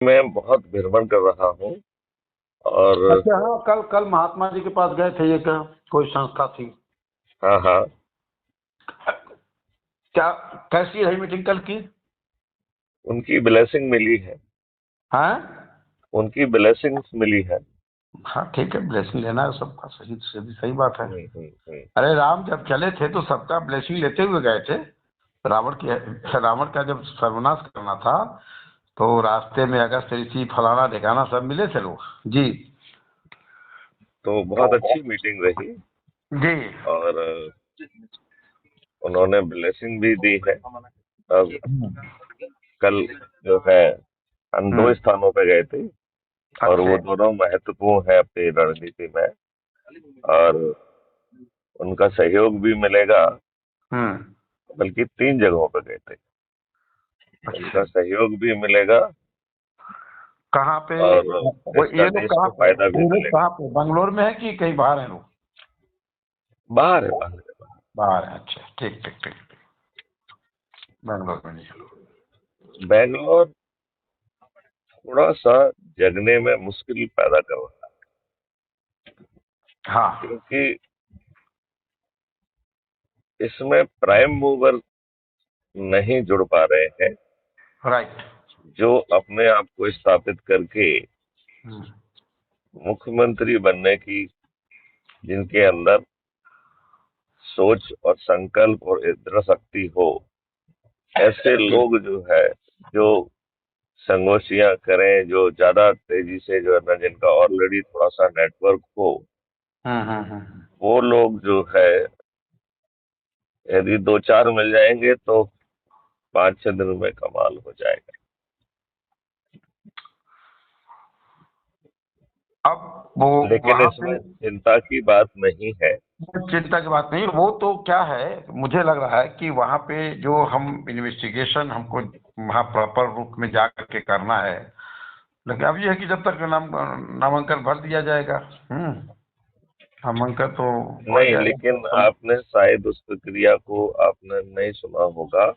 मैं बहुत भ्रमण कर रहा हूँ। और अच्छा, हाँ, कल कल महात्मा जी के पास गए थे, ये क्या कोई संस्था थी? हाँ हाँ, क्या, कैसी रही मीटिंग कल की? उनकी ब्लेसिंग मिली है। हैं? उनकी ब्लेसिंग्स मिली है। हाँ ठीक है, ब्लेसिंग लेना है सबका, सही सही सही बात है। हम्म। अरे राम जब चले थे तो सबका ब्लेसिंग लेते हुए गए थे। रावण का जब सर्वनाश करना था तो रास्ते में अगस्त ऋषि फलाना ढिकाना सब मिले थे लोग। जी। तो बहुत अच्छी मीटिंग रही। जी। और उन्होंने ब्लेसिंग भी दी है। अब कल जो है, हम दो हम्म। स्थानों पे गए थे, और अच्छा। वो दोनों महत्वपूर्ण है अपनी रणनीति में। और उनका सहयोग भी मिलेगा। हम्म। बल्कि तीन जगहों पे गए थे। अच्छा। उनका सहयोग भी मिलेगा, कहाँ पे? और वो इसका ये लोग देश कहाँ को पे फायदा भी ये लोग मिलेगा। कहाँ पे, बंगलोर में है कि कहीं बाहर है लोग? बाहर है, बाहर है। बाहर है, अच्छा, ठीक ठीक ठीक ठीक। बैंगलोर में नहीं है लोग। बैंगलोर थोड़ा सा जगने में मुश्किल पैदा कर रहा है, हाँ। क्योंकि इसमें प्राइम मूवर नहीं जुड़ पा रहे हैं, राइट। जो अपने आप को स्थापित करके हम्म। मुख्यमंत्री बनने की, जिनके अंदर सोच और संकल्प और दृढ़ शक्ति हो, ऐसे जी। लोग जो है, जो संगोष्ठियां करें, जो ज्यादा तेजी से जो है ना, जिनका ऑलरेडी थोड़ा सा नेटवर्क हो, हम्म। वो लोग जो है, यदि दो चार मिल जाएंगे तो 5-6 दिन में कमाल हो जाएगा। अब वो लेकिन वहां पे इसमें चिंता की बात नहीं है। चिंता की बात नहीं, वो तो क्या है, मुझे लग रहा है कि वहां पे जो हम इन्वेस्टिगेशन हमको वहाँ प्रॉपर रूप में जा करके करना है। लेकिन अब ये है कि जब तक नामांकन भर दिया जाएगा। हम्म। नामांकन तो हो नहीं, लेकिन जाएगा। आपने शायद उस प्रक्रिया को आपने नहीं सुना होगा,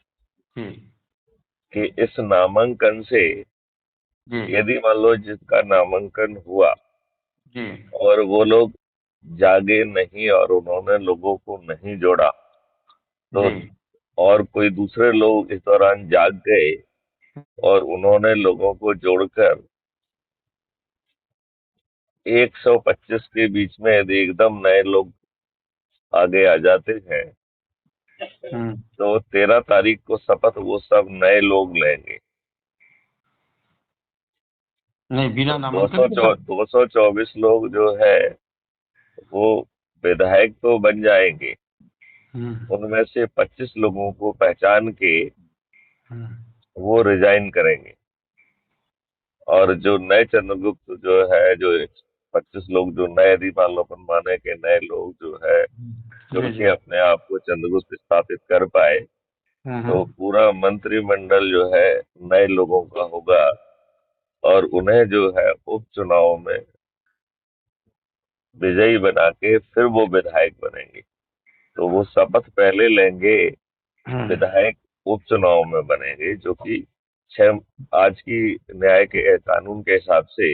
जी। कि इस नामांकन से, जी। यदि मान लो जिसका नामांकन हुआ जी। और वो लोग जागे नहीं और उन्होंने लोगों को नहीं जोड़ा, तो जी। और कोई दूसरे लोग इस दौरान जाग गए और उन्होंने लोगों को जोड़कर 125 के बीच में यदि एकदम नए लोग आगे आ जाते हैं, हम्म। तो 13 तारीख को शपथ वो सब नए लोग लेंगे। नहीं, बिना तो नामांकन के सब। 224 लोग जो है, वो विधायक तो बन जाएंगे। हम्म। उनमें से 25 लोगों को पहचान के हम्म। वो रिजाइन करेंगे। और जो नए चंद्रगुप्त जो है, जो 25 लोग जो नए दीपावलोकन माने के नए लोग जो है, जुड़ जी। के जी। अपने आप को चंद्रगुप्त स्थापित कर पाए, तो हम्म। पूरा मंत्रिमंडल जो है नए लोगों का होगा। और उन्हें जो है उपचुनाव में विजयी बना के फिर वो विधायक बनेंगे। तो वो शपथ पहले लेंगे, हम्म। विधायक उपचुनाव में बनेंगे, जो कि छह आज की न्याय के कानून के हिसाब से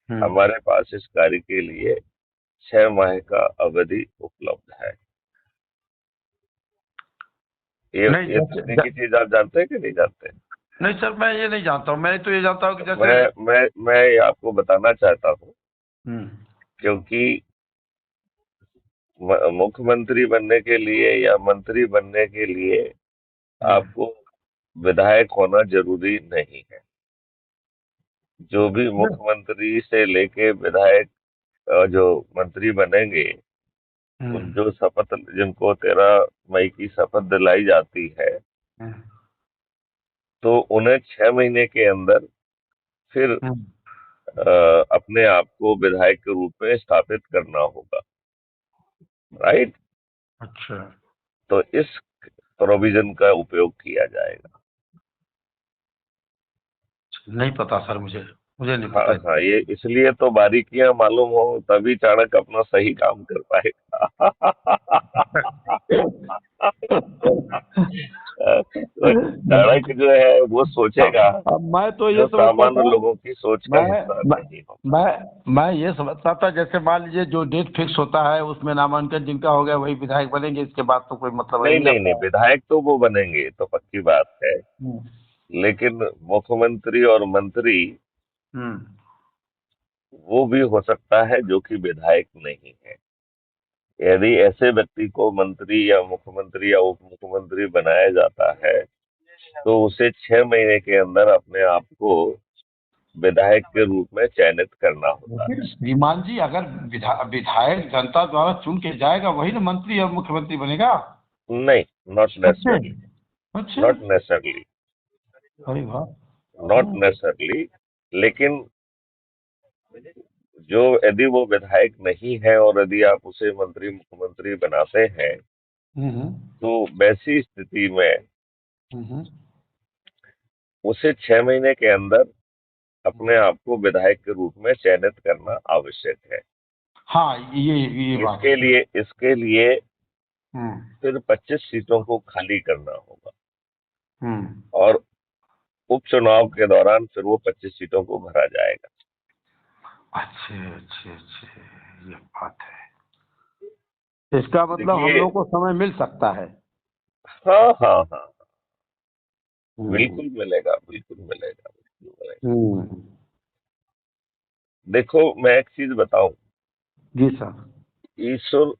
हम्म। हमारे पास इस कार्य के लिए 6 माह का अवधि उपलब्ध है। नहीं, ये तकनीकी चीज आप जानते हैं कि नहीं जानते हैं? नहीं सर, मैं ये नहीं जानता हूँ। मैं तो ये जानता हूँ कि जैसे। मैं ये आपको बताना चाहता हूँ, हम्म। क्योंकि मुख्यमंत्री बनने के लिए या मंत्री बनने के लिए हम्म। आपको विधायक होना जरूरी नहीं है। जो भी नहीं। मुख्यमंत्री से लेके विधायक, जो मंत्री बनेंगे, उन हम्म। जो शपथ, जिनको 13 मई की शपथ दिलाई जाती है, हम्म। तो उन्हें 6 महीने के अंदर फिर हम्म। अपने आप को विधायक के रूप में स्थापित करना होगा। राइट। अच्छा। तो इस प्रोविजन का उपयोग किया जाएगा। नहीं पता सर, मुझे मुझे नहीं हाँ पता। हाँ, ये इसलिए तो बारीकियां मालूम हो, तभी चाणक्य अपना सही काम कर पाएगा। तो सड़क जो है वो सोचेगा अब मैं तो ये जो समझता सामान्य था, लोगों की सोच का मैं हिस्सा मैं नहीं होगा। मैं ये समझता था, जैसे मान लीजिए जो डेट फिक्स होता है उसमें नामांकन जिनका हो गया वही विधायक बनेंगे, इसके बाद तो कोई मतलब नहीं नहीं नहीं नहीं, आता है। विधायक तो वो बनेंगे, तो पक्की बात है। हम्म। लेकिन मुख्यमंत्री और मंत्री हम्म। वो भी हो सकता है जो कि विधायक नहीं है। यदि ऐसे व्यक्ति को मंत्री या मुख्यमंत्री या उप मुख्यमंत्री बनाया जाता है तो उसे 6 महीने के अंदर अपने आप को विधायक के रूप में चयनित करना होता लेकिन है। श्रीमान जी, अगर विधायक जनता द्वारा चुन के जाएगा वही ना मंत्री और मुख्यमंत्री बनेगा। नहीं, नॉट अच्छा। नेसेसरली। अच्छा। Not necessarily. अरे वाह। Not hmm. नेसेसरली। लेकिन जो यदि वो विधायक नहीं है और यदि आप उसे मंत्री मुख्यमंत्री बनाते हैं हम्म। तो वैसी स्थिति में हम्म। उसे 6 महीने के अंदर अपने आप को विधायक के रूप में चयनित करना आवश्यक है। हाँ, ये बात इसके है। लिए इसके लिए हम्म। फिर 25 सीटों को खाली करना होगा हम्म। और उपचुनाव के दौरान फिर वो 25 सीटों को भरा जाएगा। अच्छे अच्छे अच्छे, ये बात है। इसका मतलब हम देखिए, लोग को समय मिल सकता है। हाँ हाँ हाँ, हम्म। बिल्कुल मिलेगा, बिल्कुल मिलेगा, बिल्कुल मिलेगा। हम्म। देखो, मैं एक चीज बताऊं। जी सर। ईश्वर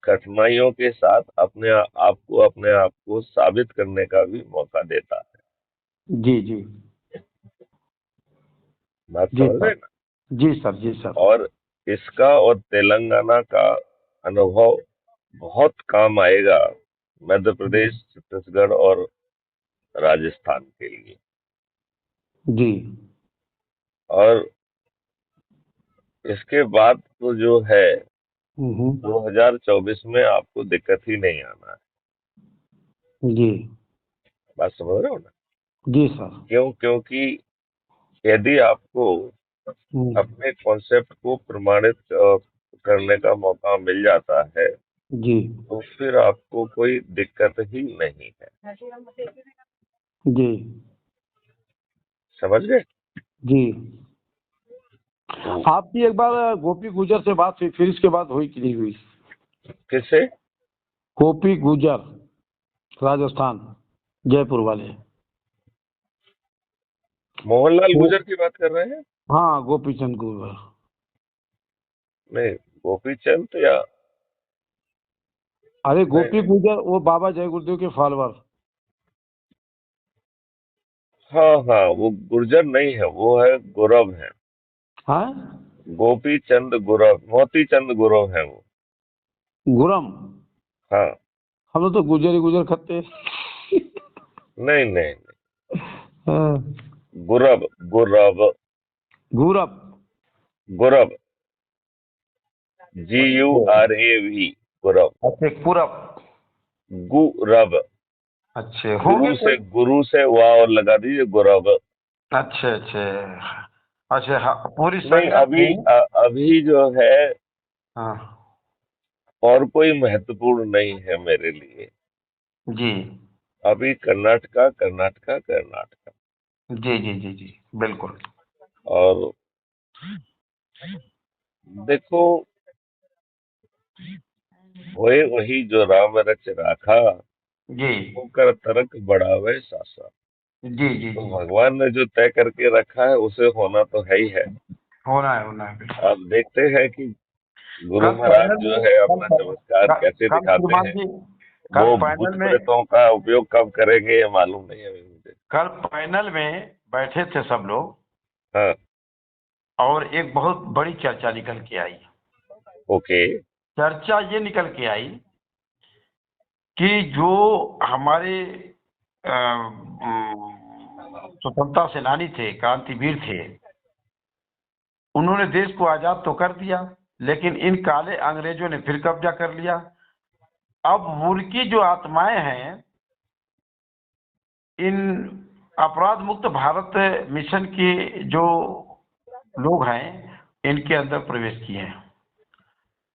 कठिनाइयों के साथ अपने आप को साबित करने का भी मौका देता है। जी जी। बात जी समझ सर। रहे हैं ना? जी सर। जी सर। और इसका और तेलंगाना का अनुभव बहुत काम आएगा मध्य प्रदेश, छत्तीसगढ़ और राजस्थान के लिए। जी। और इसके बाद तो जो है हम्म। 2024 में आपको दिक्कत ही नहीं आना है। जी। बात समझ रहे हो ना? जी सर। क्योंकि यदि आपको हम्म। अपने कॉन्सेप्ट को प्रमाणित करने का मौका मिल जाता है जी। तो फिर आपको कोई दिक्कत ही नहीं है। जी। समझ गए? जी। तो आपकी एक बार गोपी गुजर से बात हुई, फिर इसके बाद हुई कि नहीं हुई? किससे? गोपी गुजर, राजस्थान, जयपुर वाले। मोहनलाल वो, गुर्जर की बात कर रहे हैं? हाँ, गोपी चंद गुजर। नहीं, गोपी चंद या अरे नहीं गोपी नहीं। गुजर वो बाबा जय गुरुदेव के फॉलोअर। हाँ हाँ, वो गुर्जर नहीं है, वो है गौरव है। हाँ। गोपी चंद गौरव, मोती चंद गौरव है वो। गुरम। हाँ। हम लोग तो गुजर ही गुजर खत्ते। नहीं नहीं नहीं, हाँ। गौरव, गौरव, गुरब। गौरव, GURAV, गौरव। अच्छा, पूरब। गुरव। अच्छे हो गए कोई। गुरु से वाह और लगा दीजिए, गौरव। अच्छे अच्छे। अच्छा, हाँ, पूरी नहीं, संगत में। अभी जो है हाँ। और कोई महत्वपूर्ण नहीं है मेरे लिए। जी अभी कर्नाटका, कर्नाटका, कर्नाटका। जी जी जी जी, बिल्कुल। और देखो, होए वही जो राम रच राखा, जी होकर तर्क बढ़ावे सासा। जी जी तो जी। भगवान ने जो तय करके रखा है उसे होना तो है ही है। होना है बिल्कुल। अब देखते हैं कि गुरु कल महाराज पैनल जो में है कल अपना चमत्कार कैसे कल दिखाते श्रीमान हैं। जी, कल वो भूत पैनल में प्रेतों का उपयोग कब करेंगे ये मालूम नहीं है अभी मुझे। कल पैनल में बैठे थे सब लोग, हाँ। और एक बहुत बड़ी चर्चा निकल के आई। ओके। चर्चा ये निकल के आई कि जो हमारे स्वतंत्रता सेनानी थे, क्रांतिवीर थे, उन्होंने देश को आजाद तो कर दिया, लेकिन इन काले अंग्रेजों ने फिर कब्जा कर लिया। अब उनकी जो आत्माएं हैं, इन अपराध मुक्त भारत मिशन के जो लोग हैं, इनके अंदर प्रवेश किए हैं,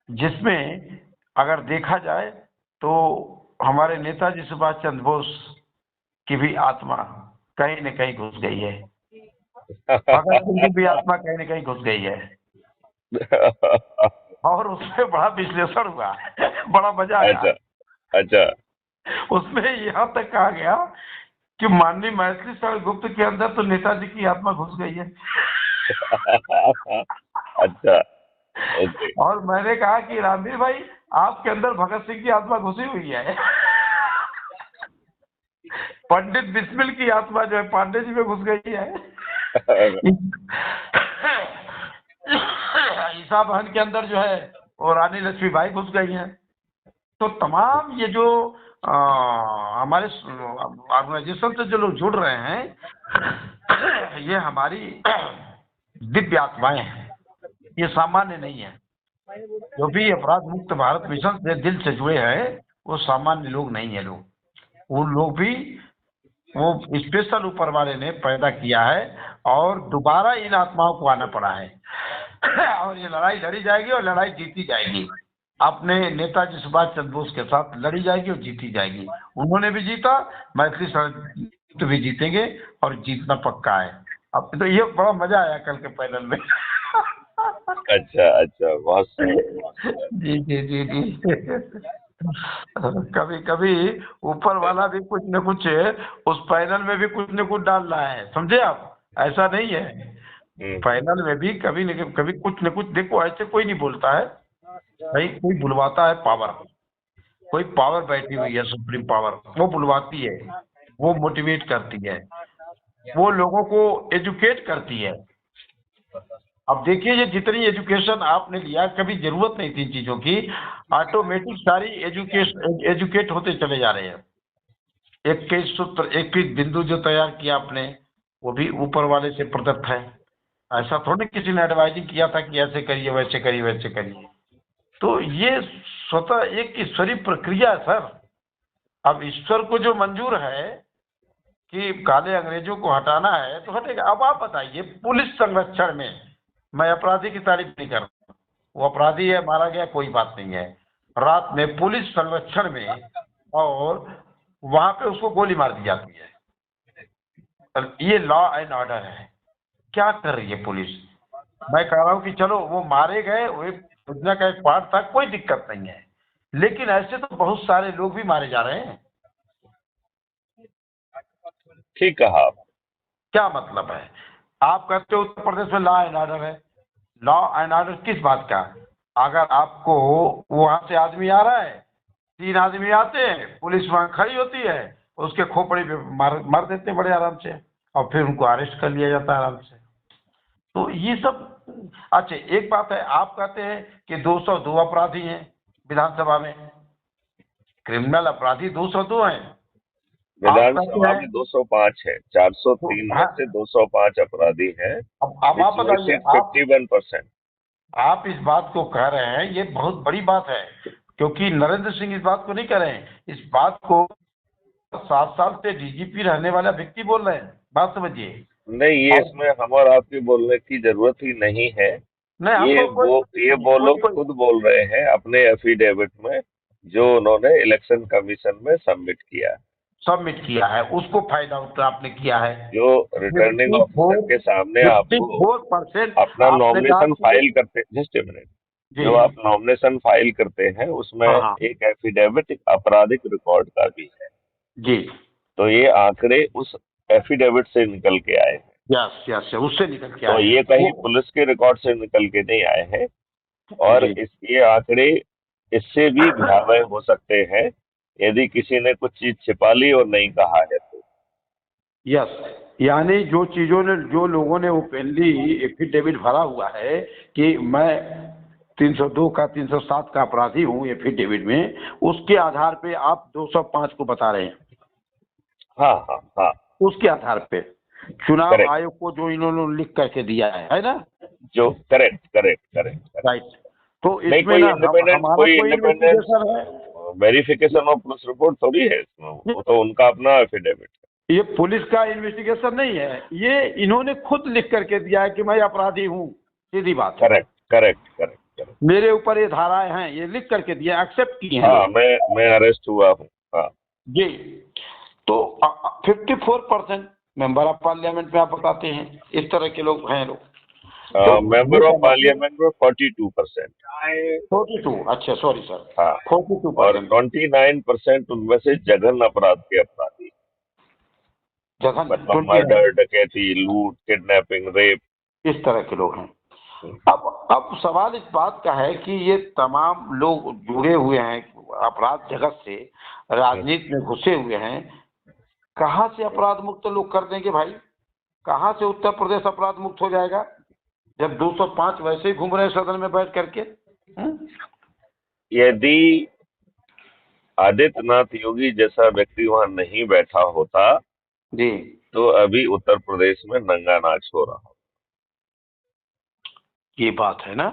जिसमें अगर देखा जाए तो हमारे नेताजी सुभाष चंद्र बोस की भी आत्मा कहीं न कहीं घुस गई है, भगत सिंह की भी आत्मा कहीं न कहीं घुस गई है, और उसमें बड़ा विश्लेषण हुआ बड़ा मजा आया। अच्छा अच्छा। उसमें यहाँ तक कहा गया कि माननीय मैथिली शरण गुप्त के अंदर तो नेताजी की आत्मा घुस गई है। अच्छा ओके। और मैंने कहा कि रामवीर भाई, आपके अंदर भगत सिंह की आत्मा घुसी हुई है। पंडित बिस्मिल की आत्मा जो है पांडे जी में घुस गई है। ईसा बहन के अंदर जो है वो रानी लक्ष्मीबाई घुस गई हैं। तो तमाम ये जो हमारे ऑर्गेनाइजेशन से जो लोग जुड़ रहे हैं, ये हमारी दिव्य आत्माएं हैं, ये सामान्य नहीं है। जो भी अपराध मुक्त भारत मिशन से दिल से जुड़े हैं वो सामान्य लोग नहीं है। लोग उन लोग भी वो स्पेशल ऊपर वाले ने पैदा किया है, और दोबारा इन आत्माओं को आना पड़ा है। और ये लड़ाई लड़ी जाएगी और लड़ाई जीती जाएगी। अपने नेताजी सुभाष चंद्र बोस के साथ लड़ी जाएगी और जीती जाएगी। उन्होंने भी जीता, मैथिली शरण भी जीतेंगे, और जीतना पक्का है। अब तो ये बड़ा मजा आया कल के पैनल में। अच्छा अच्छा, बहुत सुंदर। जी जी जी जी। कभी कभी ऊपर वाला भी कुछ न कुछ उस पैनल में भी कुछ न कुछ डाल रहा है, समझे आप? ऐसा नहीं है, पैनल में भी कभी न कभी कुछ न कुछ, देखो ऐसे कोई नहीं बोलता है भाई, कोई बुलवाता है पावर, कोई पावर बैठी हुई है, सुप्रीम पावर, वो बुलवाती है, वो मोटिवेट करती है, वो लोगों को एजुकेट करती है। अब देखिए, ये जितनी एजुकेशन आपने लिया, कभी जरूरत नहीं थी इन चीजों की, ऑटोमेटिक सारी एजुकेट होते चले जा रहे हैं। 21 सूत्र 21 बिंदु जो तैयार किया आपने, वो भी ऊपर वाले से प्रदत्त है। ऐसा थोड़ी किसी ने एडवाइजिंग किया था कि ऐसे करिए, वैसे करिए, वैसे करिए। तो ये स्वतः एक ईश्वरीय प्रक्रिया है सर। अब ईश्वर को जो मंजूर है कि काले अंग्रेजों को हटाना है तो हटेगा। अब आप बताइए, पुलिस संरक्षण में, मैं अपराधी की तारीफ नहीं कर रहा, वो अपराधी है, मारा गया, कोई बात नहीं है, रात में पुलिस संरक्षण में, और वहां पे उसको गोली मार दी जाती है। ये लॉ एंड ऑर्डर है, क्या कर रही है पुलिस? मैं कह रहा हूं कि चलो वो मारे गए, वो एक योजना का एक पार्ट था, कोई दिक्कत नहीं है, लेकिन ऐसे तो बहुत सारे लोग भी मारे जा रहे हैं। ठीक कहा आप। क्या मतलब है? आप कहते हो उत्तर प्रदेश में लॉ एंड ऑर्डर है, लॉ एंड ऑर्डर किस बात का? अगर आपको वहां से आदमी आ रहा है, 3 आदमी आते हैं, पुलिस वहां खड़ी होती है, उसके खोपड़ी पे मार देते हैं बड़े आराम से, और फिर उनको अरेस्ट कर लिया जाता है आराम से। तो ये सब, अच्छा एक बात है, आप कहते हैं कि 202 अपराधी हैं विधानसभा में, क्रिमिनल अपराधी 202 हैं। विधानसभा में 205 है, 403 में हाँ, से 205 अपराधी हैं, अब आप बताइए, 51%। आप इस बात को कह रहे हैं, ये बहुत बड़ी बात है, क्योंकि नरेंद्र सिंह इस बात को नहीं कह रहे हैं, इस बात को 7 साल से डीजीपी रहने वाला व्यक्ति बोल रहे हैं। बात समझिए। नहीं, ये इसमें हम और आपकी बोलने की जरूरत ही नहीं है। नहीं, ये हमको वो ये वो लोग कोई खुद बोल रहे हैं अपने एफिडेविट में, जो उन्होंने इलेक्शन कमीशन में सबमिट किया, सबमिट किया है, उसको फाइंड आउट आपने किया है। जो रिटर्निंग ऑफिसर के सामने आपको 54% अपना आपने कहा नॉमिनेशन कि फाइल करते, जस्ट ए मिनट, जी, जो आप नॉमिनेशन फाइल करते हैं उसमें हाँ हाँ, एक एफिडेविट, एक आपराधिक रिकॉर्ड का भी है। जी, तो ये आंकड़े उस एफिडेविट से निकल के आए हैं, यस यस, उससे निकल के तो आए ये हैं कहीं वो। पुलिस के रिकॉर्ड से निकल के नहीं आए हैं। और जी, ये आंकड़े इससे भी भयावह हो सकते हैं यदि किसी ने कुछ चीज छिपा ली और नहीं कहा है तो। यस, यानी जो चीजों ने, जो लोगों ने ओपनली एफिडेविट भरा हुआ है कि मैं 302 का 307 का अपराधी हूँ एफिडेविट में, उसके आधार पे आप 205 को बता रहे हैं। हाँ हाँ हाँ, उसके आधार पे चुनाव करेक्ट, आयोग को जो इन्होंने लिख करके दिया है ना? जो correct correct correct correct. Right. तो नहीं, इसमें ना हमारा कोई कोई इंडिपेंडेंट इन्वेस्टिगेशन है? वेरिफिकेशन ऑफ पुलिस रिपोर्ट थोड़ी है इसमें, वो तो उनका अपना एफिडेविट है। ये पुलिस का इन्वेस्टिगेशन नहीं है, ये इन्होंने खुद लिख करके दिया है कि मैं अपराधी हूँ, सीधी बात है। Correct correct correct correct. मेरे ऊपर ये धाराएं हैं, ये लिख करके दिया, एक्सेप्ट किए हैं हाँ, लोग। मैं अरेस्ट हुआ हूँ। जी। तो 54% मेंबर ऑफ पार्लियामेंट में आप बताते हैं, इस तरह के लोग हैं लोग। तो मेंबर ये ऑफ समझिए पार्लियामेंट में 42%। 42, अच्छा सॉरी सर, हाँ, और 42%। 29% उनमें से जघन्य अपराध के अपराधी, जघन मतलब 29, मर्डर, डकैती, लूट, किडनैपिंग, रेप। इस तरह के लोग हैं। अब सवाल इस बात का है कि ये तमाम लोग जुड़े हुए हैं अपराध जगत से, राजनीति में घुसे हुए हैं। कहाँ से अपराध मुक्त लोग कर देंगे भाई? कहाँ से उत्तर प्रदेश अपराध मुक्त हो जाएगा जब 205 वैसे ही घूम रहे हैं सदन में बैठ करके? हम्म? यदि आदित्यनाथ योगी जैसा व्यक्ति वहां नहीं बैठा होता जी, तो अभी उत्तर प्रदेश में नंगा नाच हो रहा। ये बात है ना।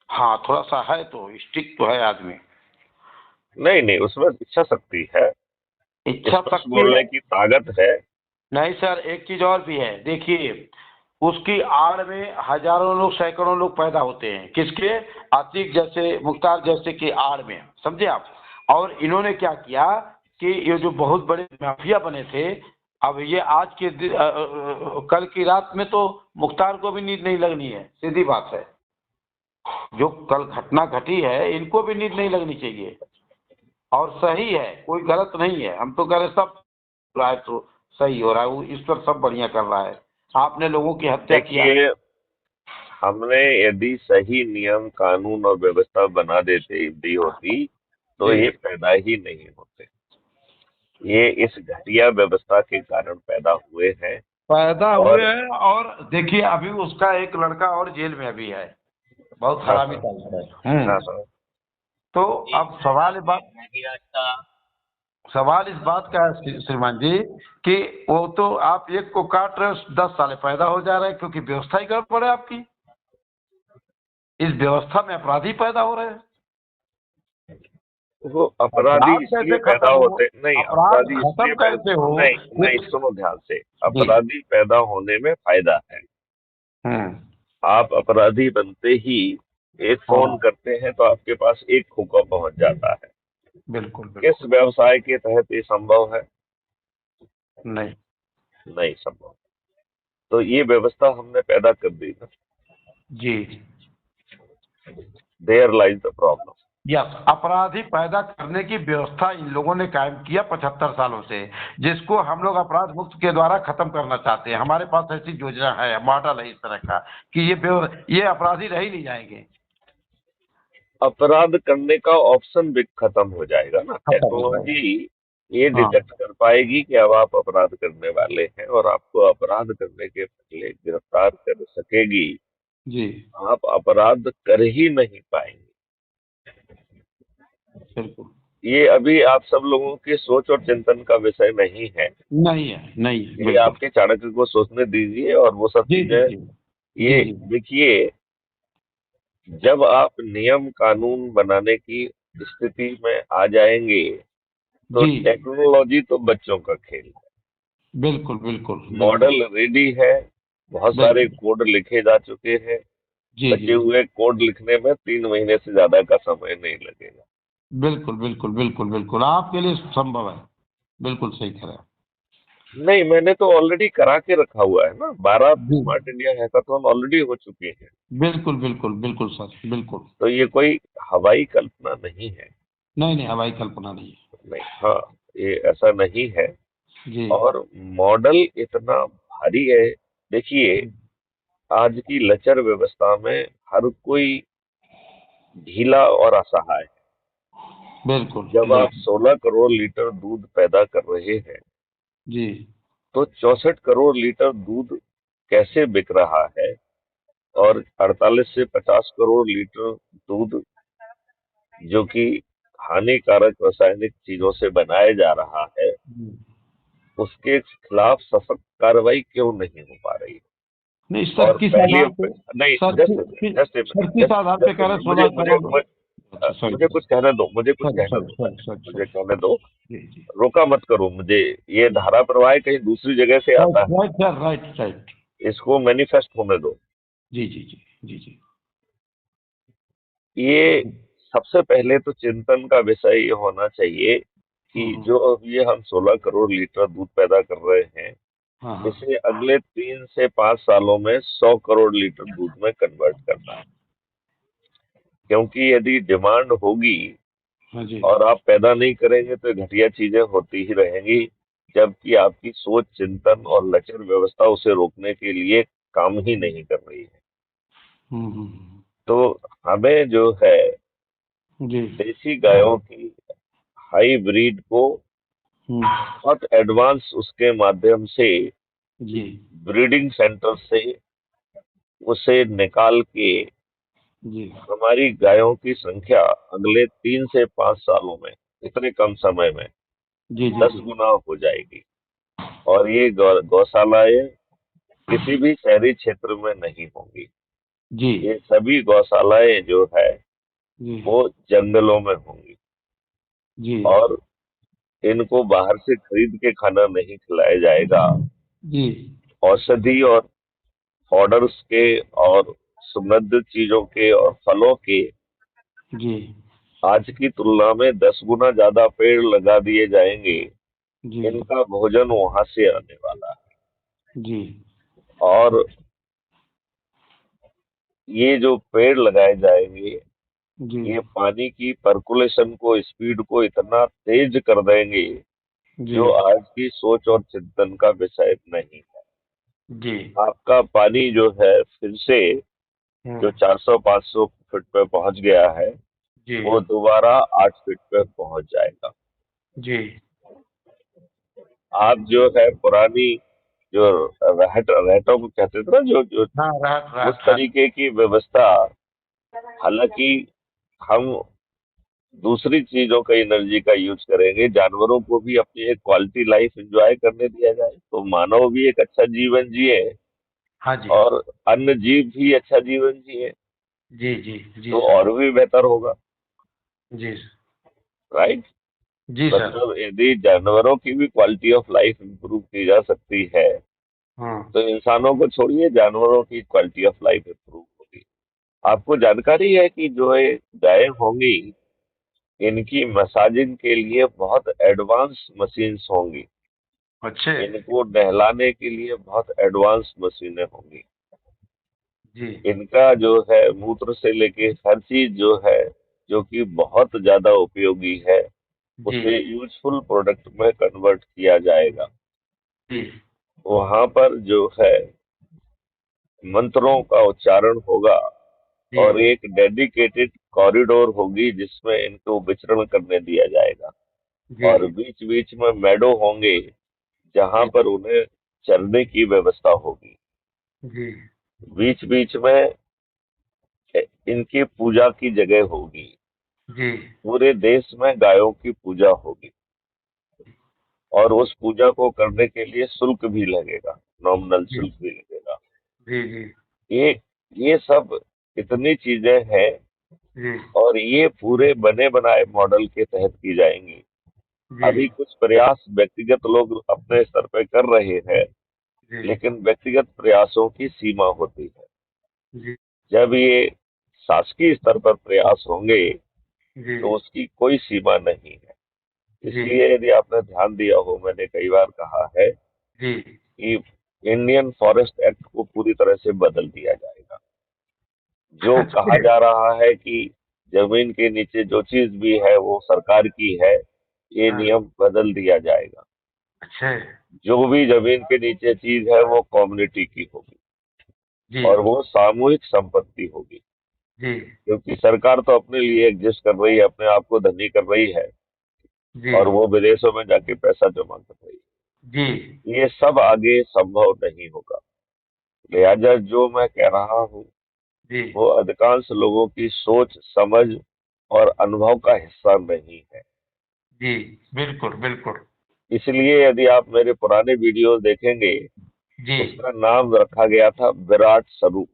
हाँ, थोड़ा सा है तो स्टिक तो है आदमी। नहीं नहीं, उसमें इच्छा शक्ति है, इच्छा स्पष्ट शक्ति है। बोलने की ताकत है। नहीं सर, एक चीज और भी है, देखिए उसकी आड़ में हजारों लोग सैकड़ों लोग पैदा होते हैं, किसके? आतिक जैसे, मुख्तार जैसे की आड़ में, समझे आप। और इन्होंने क्या किया कि ये जो बहुत बड़े माफिया बने थे, अब ये आज के कल की रात में तो मुख्तार को भी नींद नहीं लगनी है, सीधी बात है। जो कल घटना घटी है इनको भी नींद नहीं लगनी चाहिए। और सही है, कोई गलत नहीं है, हम तो कह रहे सब हो रहा है तो सही हो रहा है, वो ईश्वर सब बढ़िया कर रहा है। आपने लोगों की हत्या किया। देखिए, हमने यदि सही नियम, कानून और व्यवस्था बना दी होती तो जी, ये पैदा ही नहीं होते। ये इस घटिया व्यवस्था के कारण पैदा हुए हैं। पैदा हुए और हैं। और देखिए अभी उसका एक लड़का और जेल में अभी है, बहुत हाँ हरामी हाँ टाइप है। हाँ हाँ। तो अब सवाल इस बात का है श्रीमान जी कि वो तो आप एक को काट रहे हो, 10 साल पैदा हो जा रहे हैं, क्योंकि व्यवस्था ही गड़बड़ है आपकी। इस व्यवस्था में अपराधी पैदा हो रहे हैं। वो अपराधी अपराध इसलिए कैसे पैदा खत्म हो? होते नहीं, अपराध अपराधी खत्म इसलिए कैसे पैदा हो? नहीं नहीं, एक, सुनो ध्यान से। जी, अपराधी पैदा होने में फायदा है। हम्म, आप अपराधी बनते ही एक फोन हाँ, करते हैं तो आपके पास एक खोखा पहुंच जाता है। बिल्कुल किस बिल्कुल। व्यवसाय के तहत ये संभव है? नहीं, नहीं संभव। तो ये व्यवस्था हमने पैदा कर दी ना। जी, there lies the problem. Yes, अपराधी पैदा करने की व्यवस्था इन लोगों ने कायम किया 75 सालों से, जिसको हम लोग अपराध मुक्त के द्वारा खत्म करना चाहते हैं। हमारे पास ऐसी योजना है, मॉडल है इस तरह का कि ये अपराधी रह ही नहीं जाएंगे। अपराध करने का ऑप्शन भी खत्म हो जाएगा ना। खत्म हो जाएगा। टेक्नोलॉजी ये हाँ, डिटेक्ट कर पाएगी कि अब आप अपराध करने वाले हैं और आपको अपराध करने के पहले गिरफ्तार कर सकेगी। जी, आप अपराध कर ही नहीं पाएंगे। बिल्कुल। ये अभी आप सब लोगों की सोच और चिंतन का विषय नहीं है। नहीं है, नहीं है, ये बिल्कुल। आपके चाणक्य को सोचने दीजिए और वो सब जी जी चीजें। जी, जी ये जी, देखिए, जब आप नियम कानून बनाने की स्थिति में आ जाएंगे तो जी, टेक्नोलॉजी तो बच्चों का खेल है। बिल्कुल बिल्कुल बिल्कुल मॉडल रेडी है, बहुत सारे बिल्कुल। कोड लिखे जा चुके हैं। जी जी बचे जी, हुए कोड लिखने में 3 महीने से ज्यादा का समय नहीं लगेगा। बिल्कुल बिल्कुल बिल्कुल बिल्कुल, आपके लिए संभव है। बिल्कुल सही कह रहे हैं। नहीं, मैंने तो ऑलरेडी करा के रखा हुआ है ना। 12 जी, स्मार्ट इंडिया हैकाथॉन ऑलरेडी हो चुके हैं। बिल्कुल बिल्कुल बिल्कुल सर, बिल्कुल। तो ये कोई हवाई कल्पना नहीं है। नहीं नहीं, हवाई कल्पना नहीं नहीं, हाँ, ये ऐसा नहीं है। है। जी और मॉडल इतना भारी है। देखिए, आज की लचर व्यवस्था में हर कोई ढीला और असहाय है। बिल्कुल जब आप बिल्कुल। 16 करोड़ लीटर दूध पैदा कर रहे हैं जी, तो 64 करोड़ लीटर दूध कैसे बिक रहा है? और 48 से 50 करोड़ लीटर दूध जो कि हानिकारक रासायनिक चीजों से बनाया जा रहा है, जी। उसके खिलाफ सख्त कार्रवाई क्यों नहीं हो पा रही है? नहीं, सर और किस पहली आधार पे? नहीं, सर जस्ट सर किस आधार पे जस्ट कह रहे मुझे 16 मुझे करोड़? मुझे अच्छा, सॉरी मुझे सर, कुछ कहने दो, मुझे कुछ सॉरी कहने सॉरी दो सॉरी पहले, सॉरी मुझे सॉरी कहने सॉरी। दो। जी जी, रोका मत करो मुझे। ये धारा प्रवाह कहीं दूसरी जगह से राइट आता है। Right sir, right right. इसको मैनिफेस्ट होने दो। जी जी जी जी जी ये सबसे पहले तो चिंतन का विषय ये होना चाहिए कि हम्म, जो अब ये हम 16 करोड़ लीटर दूध पैदा कर रहे हैं, हाँ हाँ। इसे अगले 3 से 5 सालों में 100 करोड़ लीटर दूध में कन्वर्ट करना है। क्योंकि यदि डिमांड होगी हाँ जी। और आप पैदा नहीं करेंगे तो घटिया चीजें होती ही रहेंगी, जबकि आपकी सोच, चिंतन और लचर व्यवस्था उसे रोकने के लिए काम ही नहीं कर रही है। तो हमें जो है जी। देसी गायों की हाई ब्रीड को हम्म, बहुत एडवांस उसके माध्यम से जी। ब्रीडिंग सेंटर से उसे निकाल के जी। हमारी गायों की संख्या अगले 3 से 5 सालों में, इतने कम समय में, जी जी 10 जी। गुना हो जाएगी। और ये गौशालाएं किसी भी शहरी क्षेत्र में नहीं होंगी। जी ये सभी गौशालाएं जो है जी। वो जंगलों में होंगी। जी और इनको बाहर से खरीद के खाना नहीं खिलाया जाएगा। जी। औषधि और पाउडर्स के और सुगंधित चीजों के और फलों के जी आज की तुलना में 10 गुना ज्यादा पेड़ लगा दिए जाएंगे। जी। इनका भोजन वहां से आने वाला है। जी और ये जो पेड़ लगाए जाएंगे, जी। ये पानी की पर्कुलेशन को, स्पीड को इतना तेज कर देंगे जी जो आज की सोच और चिंतन का विषय नहीं है। जी। आपका पानी जो है फिर से जो हम्म, 400-500 फीट पे पहुंच गया है, जी वो दोबारा 8 फीट पे पहुंच जाएगा। जी। आप जो है पुरानी जो रहटों को कहते थे ना, जो जो हाँ, रात उस रात, हाँ। तरीके की व्यवस्था, हालांकि हम दूसरी चीजों का एनर्जी का यूज करेंगे, जानवरों को भी अपनी एक क्वालिटी लाइफ एंजॉय करने दिया जाए तो मानव भी एक अच्छा जीवन जिए हाँ जी। और अन्य जीव भी अच्छा जीवन जिए, जी जी। जी तो सर। और भी बेहतर होगा। जी। राइट। जी सर। मतलब यदि जानवरों की भी क्वालिटी ऑफ लाइफ इंप्रूव की जा सकती है, हाँ। तो इंसानों को छोड़िए, जानवरों की क्वालिटी ऑफ लाइफ इंप्रूव होगी। आपको जानकारी है कि जो ये गायें होंगी, इनकी मसाजिंग के लिए बहुत एडवांस मशीन्स होंगी। अच्छे। इनको नहलाने के लिए बहुत एडवांस मशीनें होंगी। जी इनका जो है मूत्र से लेके हर चीज जो है, जो कि बहुत ज्यादा उपयोगी है, जी उसे यूजफुल प्रोडक्ट में कन्वर्ट किया जाएगा। जी। वहां पर जो है मंत्रों का उच्चारण होगा जी और एक डेडिकेटेड कॉरिडोर होगी जिसमें इनको विचरण करने दिया जाएगा। जी और बीच बीच में मेडो होंगे जहां जी। पर उन्हें चरने की व्यवस्था होगी। जी बीच बीच में इनकी पूजा की जगह होगी। जी। पूरे देश में गायों की पूजा होगी और उस पूजा को करने के लिए शुल्क भी लगेगा, नॉमिनल जी शुल्क भी लगेगा। जी। जी ये ये सब इतनी चीजें हैं जी। और ये पूरे बने बनाए मॉडल के तहत की जाएंगी। जी अभी कुछ प्रयास व्यक्तिगत लोग अपने स्तर पे कर रहे हैं, जी। लेकिन व्यक्तिगत प्रयासों की सीमा होती है। जी जब ये शासकीय स्तर पर प्रयास होंगे जी। तो उसकी कोई सीमा नहीं है। जी इसलिए यदि आपने ध्यान दिया हो, मैंने कई बार कहा है जी। कि इंडियन फॉरेस्ट एक्ट को पूरी तरह से बदल दिया जाएगा। जो कहा अच्छे। जा रहा है कि जमीन के नीचे जो चीज भी है वो सरकार की है, ये हाँ। नियम बदल दिया जाएगा। अच्छे। जो भी जमीन के नीचे चीज है वो कम्युनिटी की होगी जी और वो सामूहिक संपत्ति होगी। जी क्योंकि सरकार तो अपने लिए एग्जिस्ट कर रही है, अपने आप को धनी कर रही है जी और वो विदेशों में जाके पैसा जमा कर रही जी। है। ये सब आगे संभव नहीं होगा। लिहाजा जो मैं कह रहा हूँ जी वो अधिकांश लोगों की सोच, समझ और अनुभव का हिस्सा नहीं है। जी। बिल्कुल बिल्कुल। इसलिए यदि आप मेरे पुराने वीडियो देखेंगे, जी उसका नाम रखा गया था विराट स्वरूप।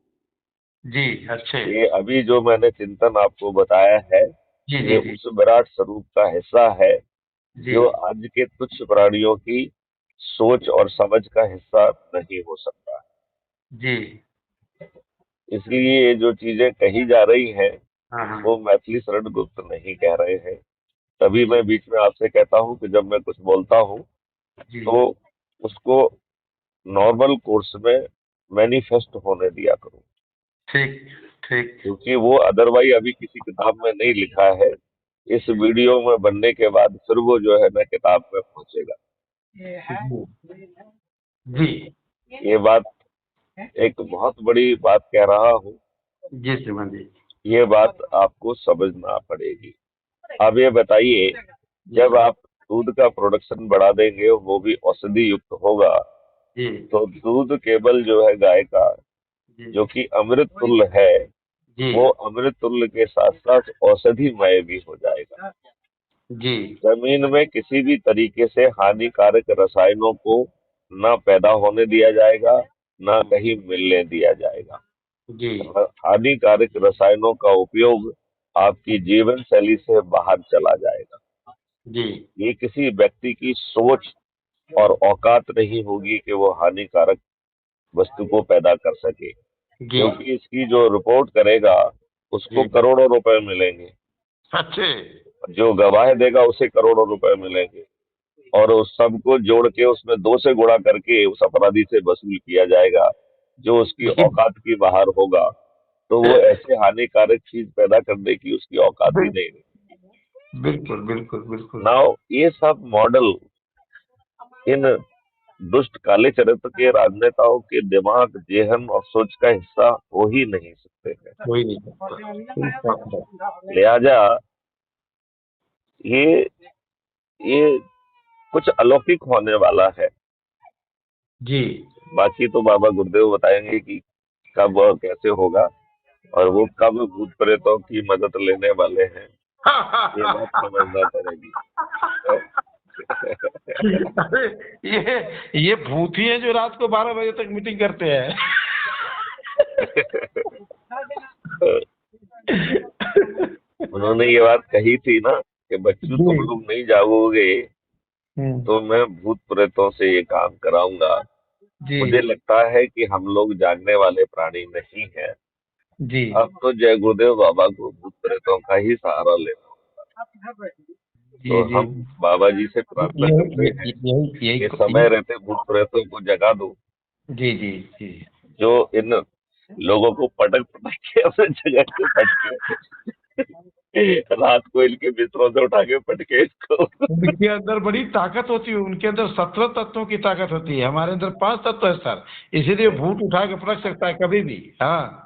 जी। अच्छे। ये अभी जो मैंने चिंतन आपको बताया है, जी ये जी जी। उस विराट स्वरूप का हिस्सा है जी जो आज के तुच्छ प्राणियों की सोच और समझ का हिस्सा नहीं हो सकता। जी। इसलिए ये जो चीजें कही जा रही हैं, हाँ हाँ वो मैथिली शरण गुप्त नहीं कह रहे हैं। तभी मैं बीच में आपसे कहता हूँ कि जब मैं कुछ बोलता हूँ जी। तो उसको नॉर्मल कोर्स में मैनिफेस्ट होने दिया करो, ठीक ठीक। क्योंकि वो अदरवाइज अभी किसी किताब में नहीं लिखा है। इस वीडियो में बनने के बाद फिर वो जो है ना किताब में पहुंचेगा। जी जी ये बात, एक बहुत बड़ी बात कह रहा हूँ, जी श्रीमान जी। ये बात आपको समझना पड़ेगी। अब ये बताइए, जी जब आप दूध का प्रोडक्शन बढ़ा देंगे, वो भी औषधि युक्त होगा, जी तो दूध केवल जो है गाय का, जी जो कि अमृत तुल्य है, जी वो अमृत तुल्य के साथ साथ औषधिमय भी हो जाएगा। जी जमीन में किसी भी तरीके से हानिकारक रसायनों को ना पैदा होने दिया जाएगा, ना कहीं मिलने दिया जाएगा। जी हानिकारक रसायनों का उपयोग आपकी जीवन शैली से बाहर चला जाएगा। जी ये किसी व्यक्ति की सोच और औकात नहीं होगी कि वो हानिकारक वस्तु को पैदा कर सके, जी। क्योंकि इसकी जो रिपोर्ट करेगा उसको जी करोड़ों रुपए मिलेंगे, अच्छे। जो गवाह देगा उसे करोड़ों रुपए मिलेंगे, और उस सबको जोड़ के उसमें दो से गुणा करके उस अपराधी से वसूल किया जाएगा जो उसकी जी औकात की बाहर होगा। तो वो ऐसे हानिकारक चीज पैदा करने की उसकी औकात ही नहीं रही। बिल्कुल बिल्कुल बिल्कुल। नाउ ये सब मॉडल इन दुष्ट काले चरित्र के राजनेताओं के दिमाग, जेहन और सोच का हिस्सा हो ही नहीं सकते हैं। कोई नहीं सकता। लिहाजा ये ये कुछ अलौकिक होने वाला है। जी। बाकी तो बाबा गुरुदेव बताएंगे कि कब और कैसे होगा, और वो कब भूत प्रेतों की मदद लेने वाले हैं, ये बात समझना पड़ेगी। अरे ये भूत ही है जो रात को 12 बजे तक मीटिंग करते हैं। उन्होंने ये बात कही थी ना कि बच्चों जी। तुम लोग नहीं जागोगे हम्म। तो मैं भूत प्रेतों से ये काम कराऊंगा। जी मुझे लगता है कि हम लोग जानने वाले प्राणी नहीं हैं। जी अब तो जय गुरुदेव बाबा को भूत प्रेतों का ही सहारा लेना होगा। जी तो जी। हम बाबा जी से प्रार्थना करते हैं यही कि यही। समय रहते भूत प्रेतों को जगा दो, जी जी जी। जो इन लोगों को पटक पटक के अपने जगह से पटके, रात को इनके बिस्तरों से उठा के पटके इसको। उनके अंदर बड़ी ताकत होती है, उनके अंदर 17 तत्वों की ताकत होती है, हमारे अंदर 5 तत्व है सर। इसीलिए भूत उठा के पटक सकता है कभी भी। हाँ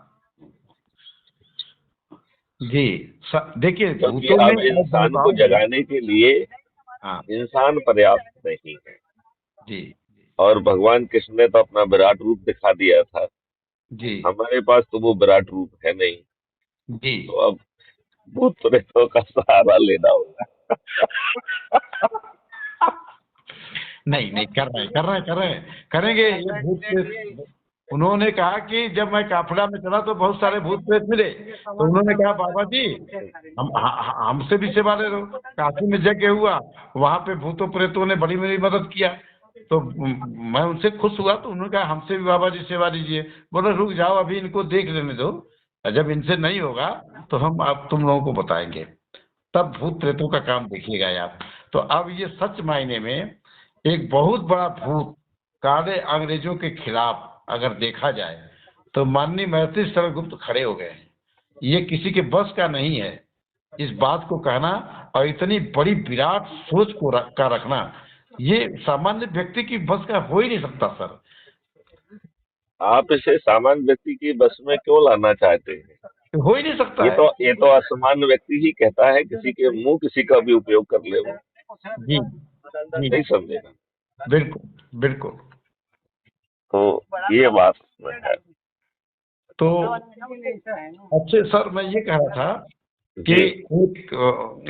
जी। देखिए क्योंकि भूतों में अब और इंसान को देवताओं में। जगाने के लिए हाँ इंसान पर्याप्त नहीं है। जी और भगवान कृष्ण ने तो अपना विराट रूप दिखा दिया था, जी हमारे पास तो वो विराट रूप है नहीं। जी। तो अब भूत प्रेतों का सहारा लेना होगा। नहीं नहीं, कर रहे हैं कर रहे हैं कर रहे हैं, करेंगे ये भूत प्रेत। उन्होंने कहा कि जब मैं काफिला में चला तो बहुत सारे भूत प्रेत मिले, तो उन्होंने कहा बाबा जी हमसे भी सेवा ले लो। काशी में यज्ञ हुआ, वहां पे भूतों प्रेतों ने बड़ी मेरी मदद किया। तो मैं उनसे खुश हुआ, तो उन्होंने कहा हमसे भी बाबा जी सेवा लीजिए। बोले रुक जाओ अभी इनको देख लेने दो, जब इनसे नहीं होगा तो हम आप तुम लोगों को बताएंगे। तब भूत प्रेतों का काम देखिएगा आप। तो अब ये सच मायने में एक बहुत बड़ा भूत काले अंग्रेजों के खिलाफ अगर देखा जाए तो माननीय महर्षि शरदगुप्त खड़े हो गए हैं। ये किसी के बस का नहीं है इस बात को कहना, और इतनी बड़ी विराट सोच को रखना, ये सामान्य व्यक्ति की बस का हो ही नहीं सकता सर। आप इसे सामान्य व्यक्ति की बस में क्यों लाना चाहते हैं? हो ही नहीं सकता है। ये तो असामान्य व्यक्ति ही कहता है, किसी के मुंह किसी का भी उपयोग कर ले वो, जी जी। नहीं समझेगा। बिल्कुल बिल्कुल। तो ये बात में है। तो अच्छे सर मैं ये कह रहा था कि जी,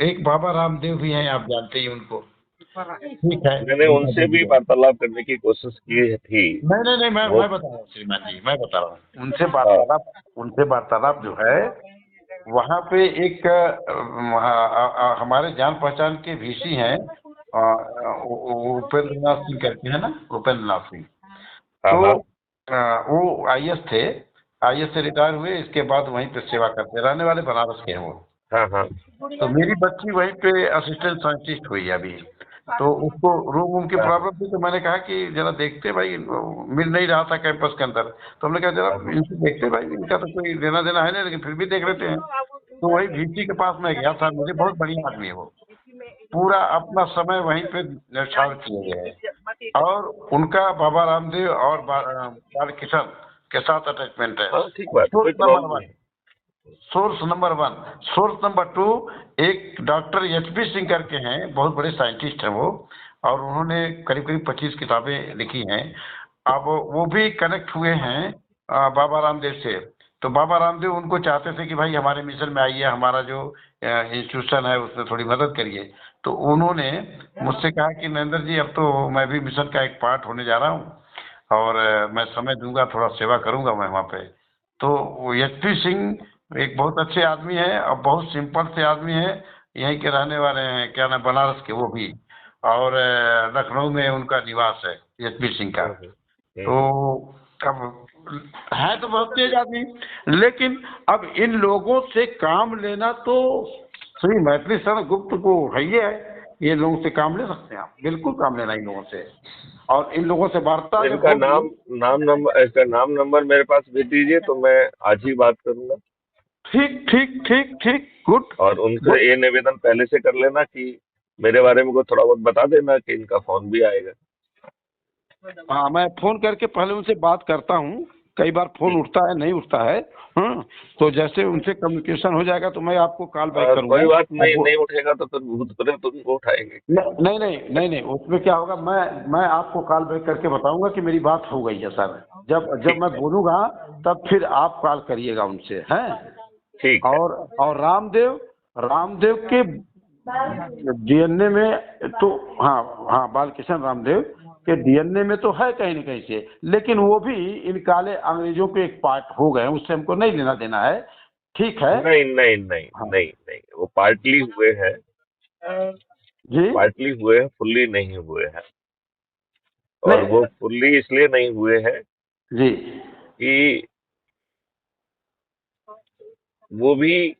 एक बाबा रामदेव भी हैं, आप जानते ही उनको। ठीक है मैंने उनका उनसे दिन भी गया। वार्तालाप करने की कोशिश की थी। नहीं नहीं नहीं, वो मैं बता रहा हूँ श्रीमान जी, मैं बता रहा हूँ। हाँ, उनसे वार्तालाप जो है, वहाँ पे एक हमारे जान पहचान के वीसी हैं, उपेंद्र नाथ सिंह करके है ना, उपेंद्र नाथ सिंह। हाँ, तो हाँ, वो आईएएस थे। IAS से रिटायर हुए, इसके बाद वहीं पे सेवा करते, रहने वाले बनारस के हैं वो। हाँ हाँ। तो मेरी बच्ची वहीं पे असिस्टेंट साइंटिस्ट हुई है अभी। तो उसको रूम वूम की हाँ प्रॉब्लम थी, तो मैंने कहा कि जरा देखते भाई, मिल नहीं रहा था कैंपस के अंदर, तो हमने कहा जरा हाँ इनसे देखते भाई, इनका तो कोई लेना देना है नहीं, लेकिन फिर भी देख लेते हैं। तो वही VC के पास में गया था, मुझे बहुत बढ़िया आदमी है वो, पूरा अपना समय वहीं पे न्यौछावर किए हुए हैं। और उनका बाबा रामदेव और बालकिशन के साथ अटैचमेंट है। हाँ, ठीक बात, कोई सोर्स नंबर प्रॉब्लम 1, नहीं। Source number 1। सोर्स नंबर 2, एक डॉक्टर HP सिंह करके हैं, बहुत बड़े साइंटिस्ट हैं वो, और उन्होंने करीब करीब 25 किताबें लिखी हैं। अब वो भी कनेक्ट हुए हैं बाबा रामदेव से। तो बाबा रामदेव उनको चाहते थे कि भाई हमारे मिशन में आइए, हमारा जो इंस्टीट्यूशन है उसमें थोड़ी मदद करिए। तो उन्होंने मुझसे कहा कि नरेंद्र जी, अब तो मैं भी मिशन का एक पार्ट होने जा रहा हूँ, और मैं समय दूंगा, थोड़ा सेवा करूंगा मैं वहाँ पे। तो वो HP सिंह एक बहुत अच्छे आदमी है, और बहुत सिंपल से आदमी है, यहीं के रहने वाले हैं, क्या नाम, बनारस के वो भी। और लखनऊ में उनका निवास है HP सिंह का। तो हम्म। अब है तो बहुत तेज आदमी, लेकिन अब इन लोगों से काम लेना तो श्री मैथिली शरण गुप्त को है ही है। ये लोगों से काम ले सकते हैं आप, बिल्कुल काम लेना इन लोगों से। और इन लोगों से वार्ता तो जब इनका होगी। इसका नाम नंबर मेरे पास भेज दीजिए, तो मैं आज ही बात करूंगा। ठीक ठीक ठीक ठीक, गुड और उनसे गुड। ये निवेदन पहले से कर लेना कि मेरे बारे में को थोड़ा बहुत बता देना कि इनका फोन भी आएगा। हाँ, मैं फोन करके पहले उनसे बात करता हूँ, कई बार फोन ठीक। उठता है नहीं उठता है। हाँ, तो जैसे उनसे कम्युनिकेशन हो जाएगा तो मैं आपको कॉल बैक और करूंगा। कोई बात नहीं, अब नहीं उठेगा तो फिर भूत प्रेत उनको उठाएंगे। नहीं नहीं नहीं नहीं, उसमें क्या होगा, मैं आपको कॉल बैक करके बताऊंगा कि मेरी बात हो गई है सर। जब जब ठीक मैं है। बोलूंगा तब फिर आप कॉल करिएगा उनसे, हैं। ठीक है। और रामदेव, रामदेव के DNA में तो, हाँ हाँ, बालकिशन रामदेव के DNA में तो है कहीं न कहीं से, लेकिन वो भी इन काले अंग्रेजों के एक पार्ट हो गए हैं, उससे हमको नहीं लेना देना है। ठीक है। नहीं नहीं नहीं हाँ नहीं नहीं, वो पार्टली हुए हैं। जी। पार्टली हुए हैं, फुल्ली नहीं हुए हैं। और वो नहीं फुल्ली इसलिए नहीं हुए हैं जी कि वो भी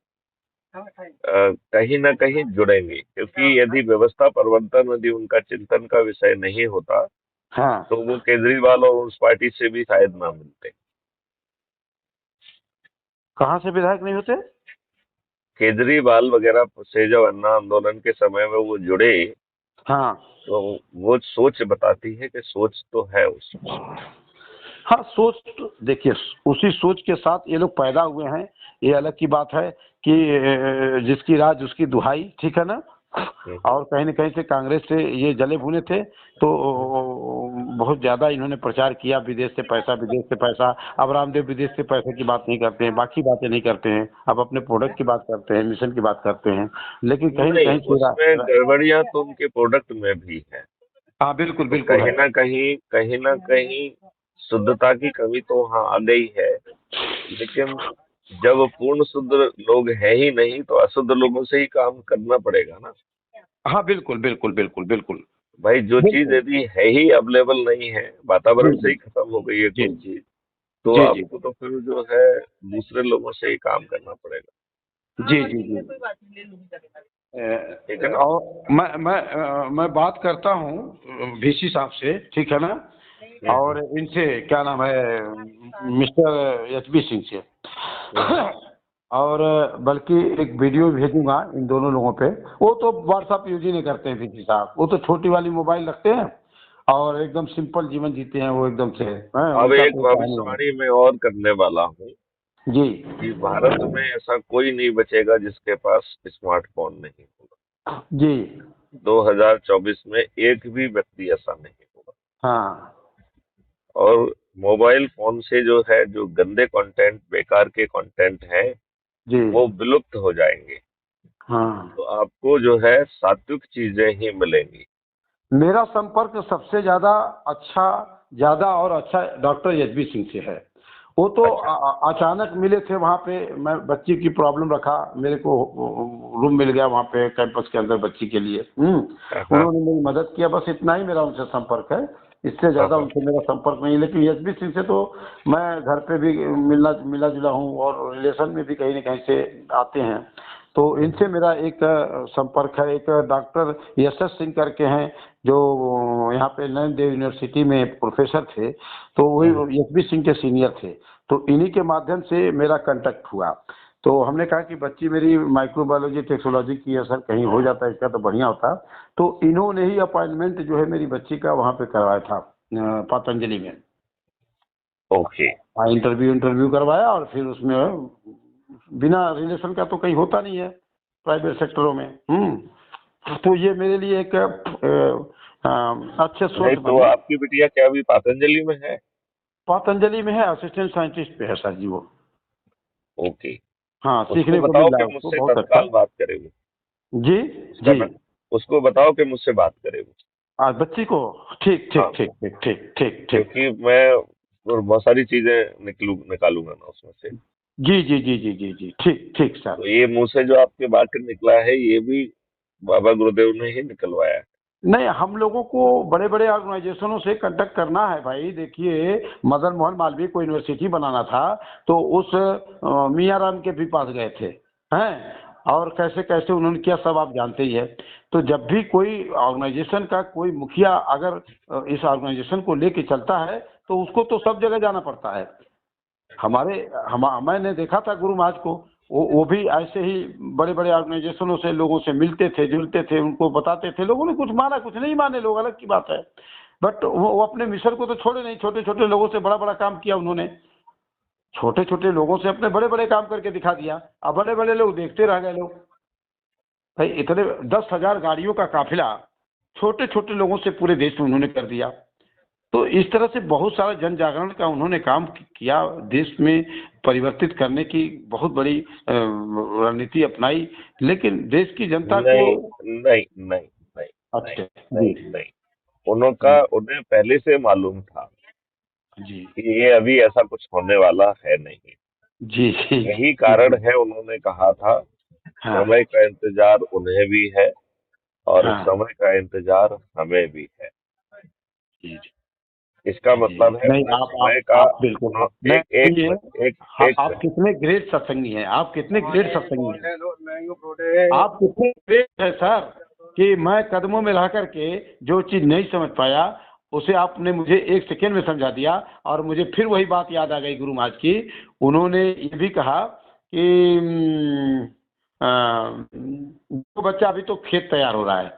कहीं ना कहीं जुड़ेंगे, क्योंकि यदि व्यवस्था परिवर्तन यदि उनका चिंतन का विषय नहीं होता हाँ। तो वो केजरीवाल और उस पार्टी से भी शायद ना मिलते। कहाँ से विधायक नहीं होते? केजरीवाल वगैरह से जब अन्ना आंदोलन के समय में वो जुड़े, हाँ तो वो सोच बताती है कि सोच तो है उसमें। हाँ, सोच तो देखिए, उसी सोच के साथ ये लोग पैदा हुए हैं। ये अलग की बात है कि जिसकी राज उसकी दुहाई, ठीक है ना। हम्म। और कहीं न कहीं से कांग्रेस से ये जले भुने थे, तो बहुत ज़्यादा इन्होंने प्रचार किया, विदेश से पैसा, विदेश से पैसा। अब रामदेव विदेश से पैसे की बात नहीं करते हैं, बाकी बातें नहीं करते हैं, अब अपने प्रोडक्ट की बात करते हैं, मिशन की बात करते हैं। लेकिन कहीं न नहीं, कहीं से उसमें गड़बड़ियां तो उनके प्रोडक्ट में भी है। हाँ, बिल्कुल तो बिल्कुल है। कहीं ना कहीं शुद्धता की कमी तो वहाँ आ गई है। लेकिन जब पूर्ण शुद्ध लोग है ही नहीं, तो अशुद्ध लोगों से ही काम करना पड़ेगा ना। हाँ, बिल्कुल बिल्कुल बिल्कुल बिल्कुल भाई, जो चीज बिल्कुल। यदि है ही अवेलेबल नहीं है, जी वातावरण से जी ही खत्म हो गई है जी कोई चीज, तो जी जी आपको तो फिर जो है दूसरे लोगों से ही काम करना पड़ेगा। जी जी जी। ठीक है ना। और मैं बात करता हूँ VC साहब से, ठीक है ना। और हम्म। इनसे क्या नाम है, मिस्टर HP सिंह से। हम्म। और बल्कि एक वीडियो भेजूंगा इन दोनों लोगों पे। वो तो व्हाट्सएप यूज ही नहीं करते हैं VC साहब, वो तो छोटी वाली मोबाइल रखते हैं और एकदम सिंपल जीवन जीते हैं वो, एकदम से हैं, अब उनका एक कोई कहानी नहीं। भविष्यवाणी मैं और करने वाला हूँ जी। कि भारत में ऐसा कोई नहीं बचेगा जिसके पास स्मार्टफोन नहीं होगा। जी। 2024 में एक भी व्यक्ति ऐसा नहीं होगा। हाँ और मोबाइल फोन से जो है, जो गंदे कंटेंट, बेकार के कंटेंट हैं, जी। वो विलुप्त हो जाएंगे। हाँ, तो आपको जो है सात्विक चीजें ही मिलेंगी। मेरा संपर्क सबसे ज्यादा और अच्छा डॉक्टर HP सिंह से है। वो तो अच्छा। अचानक मिले थे वहाँ पे, मैं बच्ची की प्रॉब्लम रखा, मेरे को रूम मिल गया वहाँ पे कैंपस के अंदर बच्ची के लिए। हाँ हाँ। उन्होंने मेरी मदद किया, बस इतना ही मेरा उनसे संपर्क है। इससे ज्यादा उनसे मेरा संपर्क नहीं है। लेकिन एसबी सिंह से तो मैं घर पे भी मिला जुला हूँ और रिलेशन में भी कहीं न कहीं से आते हैं। तो इनसे मेरा एक संपर्क है। एक डॉक्टर यशस सिंह करके हैं जो यहाँ पे नैन देव यूनिवर्सिटी में प्रोफेसर थे, तो वही एसबी सिंह के सीनियर थे। तो इन्हीं के माध्यम से मेरा कांटेक्ट हुआ। तो हमने कहा कि बच्ची मेरी माइक्रोबायोलॉजी टेक्नोलॉजी की है सर, कहीं हो जाता है इसका तो बढ़िया होता। तो इन्होंने ही अपॉइंटमेंट जो है मेरी बच्ची का वहाँ पे करवाया था पतंजलि में। ओके। हाँ, इंटरव्यू करवाया और फिर उसमें बिना रिलेशन का तो कहीं होता नहीं है प्राइवेट सेक्टरों में। तो ये मेरे लिए एक अच्छे नहीं सोर्स तो बने। आपकी बिटिया क्या अभी पतंजलि में है? पतंजलि में है, असिस्टेंट साइंटिस्ट पे है सर जी वो। ओके। हाँ, उसको सीखने को बताओ मिल रहा कि है उसको, मुझसे बहुत अच्छा। तत्काल बात करे वो। जी उसका जी। ना, उसको बताओ कि मुझसे बात करे वो। आज बच्ची को ठीक हाँ, ठीक ठीक ठीक ठीक ठीक ठीक। क्योंकि मैं और बहुत सारी चीजें निकालूंगा ना उसमें से। जी जी जी जी जी जी, ठीक ठीक सर। तो ये मुंह से जो आपके बात निकला है ये भी बाबा गुरुदेव ने ही निकलवाया है। नहीं, हम लोगों को बड़े बड़े ऑर्गेनाइजेशनों से कांटेक्ट करना है भाई। देखिए, मदन मोहन मालवीय को यूनिवर्सिटी बनाना था तो उस मियां राम के भी पास गए थे हैं, और कैसे कैसे उन्होंने किया सब आप जानते ही है। तो जब भी कोई ऑर्गेनाइजेशन का कोई मुखिया अगर इस ऑर्गेनाइजेशन को लेके चलता है तो उसको तो सब जगह जाना पड़ता है। मैंने देखा था गुरु महाराज को, वो भी ऐसे ही बड़े बड़े ऑर्गेनाइजेशनों से लोगों से मिलते थे, जुलते थे, उनको बताते थे। लोगों ने कुछ माना कुछ नहीं माने, लोग अलग की बात है। बट वो अपने मिशन को तो छोड़े नहीं। छोटे छोटे लोगों से बड़ा बड़ा काम किया उन्होंने। छोटे छोटे लोगों से अपने बड़े बड़े काम करके दिखा दिया। अब बड़े बड़े लोग देखते रह गए लोग। भाई इतने 10,000 गाड़ियों का काफिला छोटे छोटे लोगों से पूरे देश में उन्होंने कर दिया। तो इस तरह से बहुत सारा जन जागरण का उन्होंने काम किया, देश में परिवर्तित करने की बहुत बड़ी रणनीति अपनाई। लेकिन देश की जनता को नहीं नहीं नहीं नहीं नहीं अच्छा जी नहीं नहीं, उन्हें पहले से मालूम था जी कि ये अभी ऐसा कुछ होने वाला है नहीं। जी जी यही जी कारण जी, है उन्होंने कहा था हाँ समय का इंतजार उन्हें भी है और हाँ समय का इंतजार हमें भी है। जी जी इसका जी जी। मतलब है नहीं, उन्हें समय का। आप बिल्कुल एक एक नहीं है। मिनट, एक एक आप सेकंड। कितने ग्रेट सत्संगी हैं, आप कितने ग्रेट सत्संगी हैं, आप कितने ग्रेट है सर, कि मैं कदमों में रह करके जो चीज नहीं समझ पाया उसे आपने मुझे एक सेकेंड में समझा दिया। और मुझे फिर वही बात याद आ गई गुरु महाराज की। उन्होंने ये भी कहा कि वो बच्चा अभी तो खेत तैयार हो रहा है,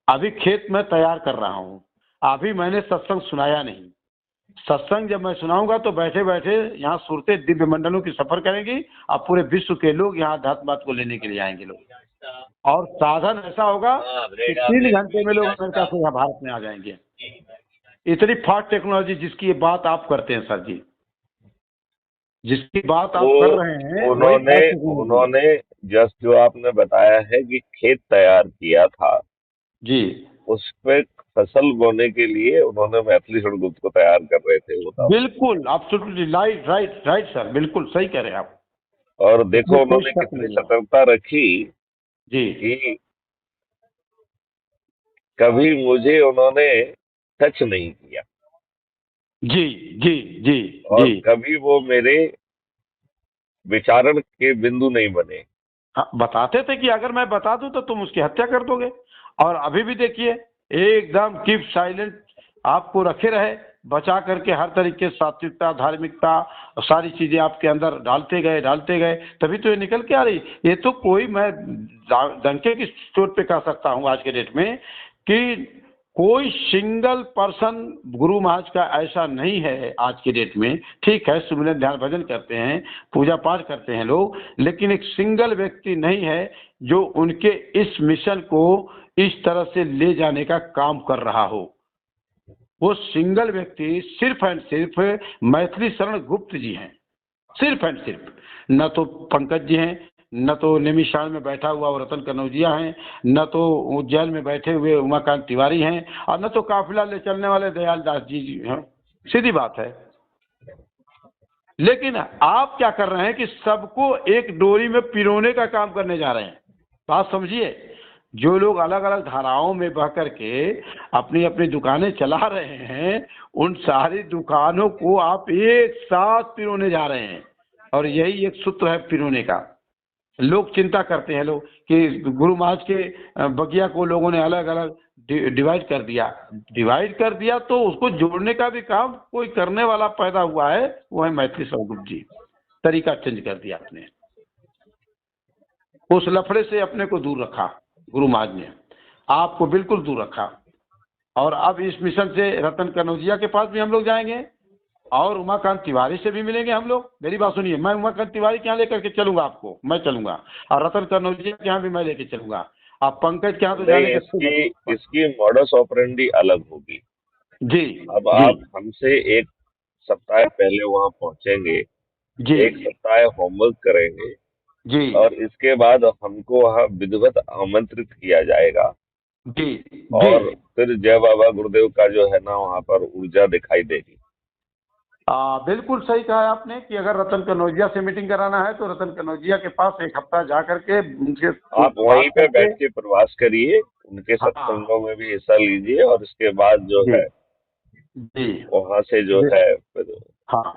अभी खेत मैं तैयार कर रहा हूँ, अभी मैंने सत्संग सुनाया नहीं। सत्संग जब मैं सुनाऊंगा तो बैठे बैठे यहाँ सुरते दिव्य मंडलों की सफर करेंगी और पूरे विश्व के लोग यहाँ अध्यात्म को लेने के लिए आएंगे लोग। और साधन ऐसा होगा कि 3 घंटे में लोग अमेरिका से यहाँ भारत में आ जाएंगे। इतनी फास्ट टेक्नोलॉजी जिसकी ये बात आप करते हैं सर जी, जिसकी बात वो आप कर रहे हैं वही उन्होंने फास्ट टेक्नोलॉजी है। उन्होंने जस्ट जो आपने बताया है कि खेत तैयार किया था, जी उस पे फसल बोने के लिए उन्होंने मैथिली षडगुप्त को तैयार कर रहे थे, बताओ। बिल्कुल, absolutely right right right sir, बिल्कुल सही कह रहे हैं आप। और इसमें देखो कोई उन्होंने शक कितनी नहीं है। सतर्कता रखी जी कि कभी मुझे उन्होंने टच नहीं किया जी जी जी और जी। कभी वो मेरे विचारण के बिंदु नहीं बने। हाँ, बताते थे कि अगर मैं बता दूं तो तुम उसकी हत्या कर दोगे। और अभी भी देखिए, एकदम कीप साइलेंट, आपको रखे रहे, बचा करके हर तरीके से सात्विकता, धार्मिकता, सारी चीजें आपके अंदर डालते गए, तभी तो ये निकल के आ रही। ये तो कोई, मैं डंके की चोट पे कह सकता हूँ आज के डेट में कि कोई सिंगल पर्सन गुरु महाराज का ऐसा नहीं है आज की डेट में। ठीक है, सुमिरन ध्यान भजन करते हैं, पूजा पाठ करते हैं लोग, लेकिन एक सिंगल व्यक्ति नहीं है जो उनके इस मिशन को इस तरह से ले जाने का काम कर रहा हो। वो सिंगल व्यक्ति सिर्फ एंड सिर्फ मैथिली शरण गुप्त जी हैं, सिर्फ एंड सिर्फ। न तो पंकज जी हैं, न तो निमिषाण में बैठा हुआ वो रतन कनौजिया हैं, न तो उज्जैन में बैठे हुए उमाकांत तिवारी हैं, और न तो काफिला ले चलने वाले दयाल दास जी हैं। सीधी बात है। लेकिन आप क्या कर रहे हैं कि सबको एक डोरी में पिरोने का काम करने जा रहे हैं। बात समझिए, जो लोग अलग अलग धाराओं में बह करके अपनी अपनी दुकानें चला रहे हैं, उन सारी दुकानों को आप एक साथ पिरोने जा रहे हैं। और यही एक सूत्र है पिरोने का। लोग चिंता करते हैं लोग कि गुरु महाराज के बगिया को लोगों ने अलग अलग डिवाइड कर दिया तो उसको जोड़ने का भी काम कोई करने वाला पैदा हुआ है, वो है मैथिली स्वरूप जी। तरीका चेंज कर दिया आपने, उस लफड़े से अपने को दूर रखा गुरु महाराज ने, आपको बिल्कुल दूर रखा। और अब इस मिशन से रतन कनौजिया के पास भी हम लोग जाएंगे और उमाकांत तिवारी से भी मिलेंगे हम लोग। मेरी बात सुनिए, मैं उमाकांत तिवारी के यहाँ लेकर के चलूंगा आपको, मैं चलूंगा, और रतन कनौजिया के यहाँ भी मैं लेके चलूंगा। आप पंकज के यहाँ तो नहीं, जाने के इसकी मॉडस ऑपरेंडी अलग होगी। जी अब जी आप हमसे एक सप्ताह पहले वहां पहुंचेंगे, जी एक सप्ताह होमवर्क करेंगे, जी और इसके बाद हमको वहां विधिवत आमंत्रित किया जाएगा, जी और जी। फिर जय बाबा गुरुदेव का जो है ना वहां पर ऊर्जा दिखाई देगी। बिल्कुल सही कहा है आपने कि अगर रतन कनौजिया से मीटिंग कराना है तो रतन कनौजिया के पास एक हफ्ता जा करके उनके आप वहीं बात पे करके। बैठ के प्रवास करिए, उनके हाँ सत्संगों में भी हिस्सा लीजिए, और इसके बाद जो जी है जी वहां से जो जी। है फिर हाँ,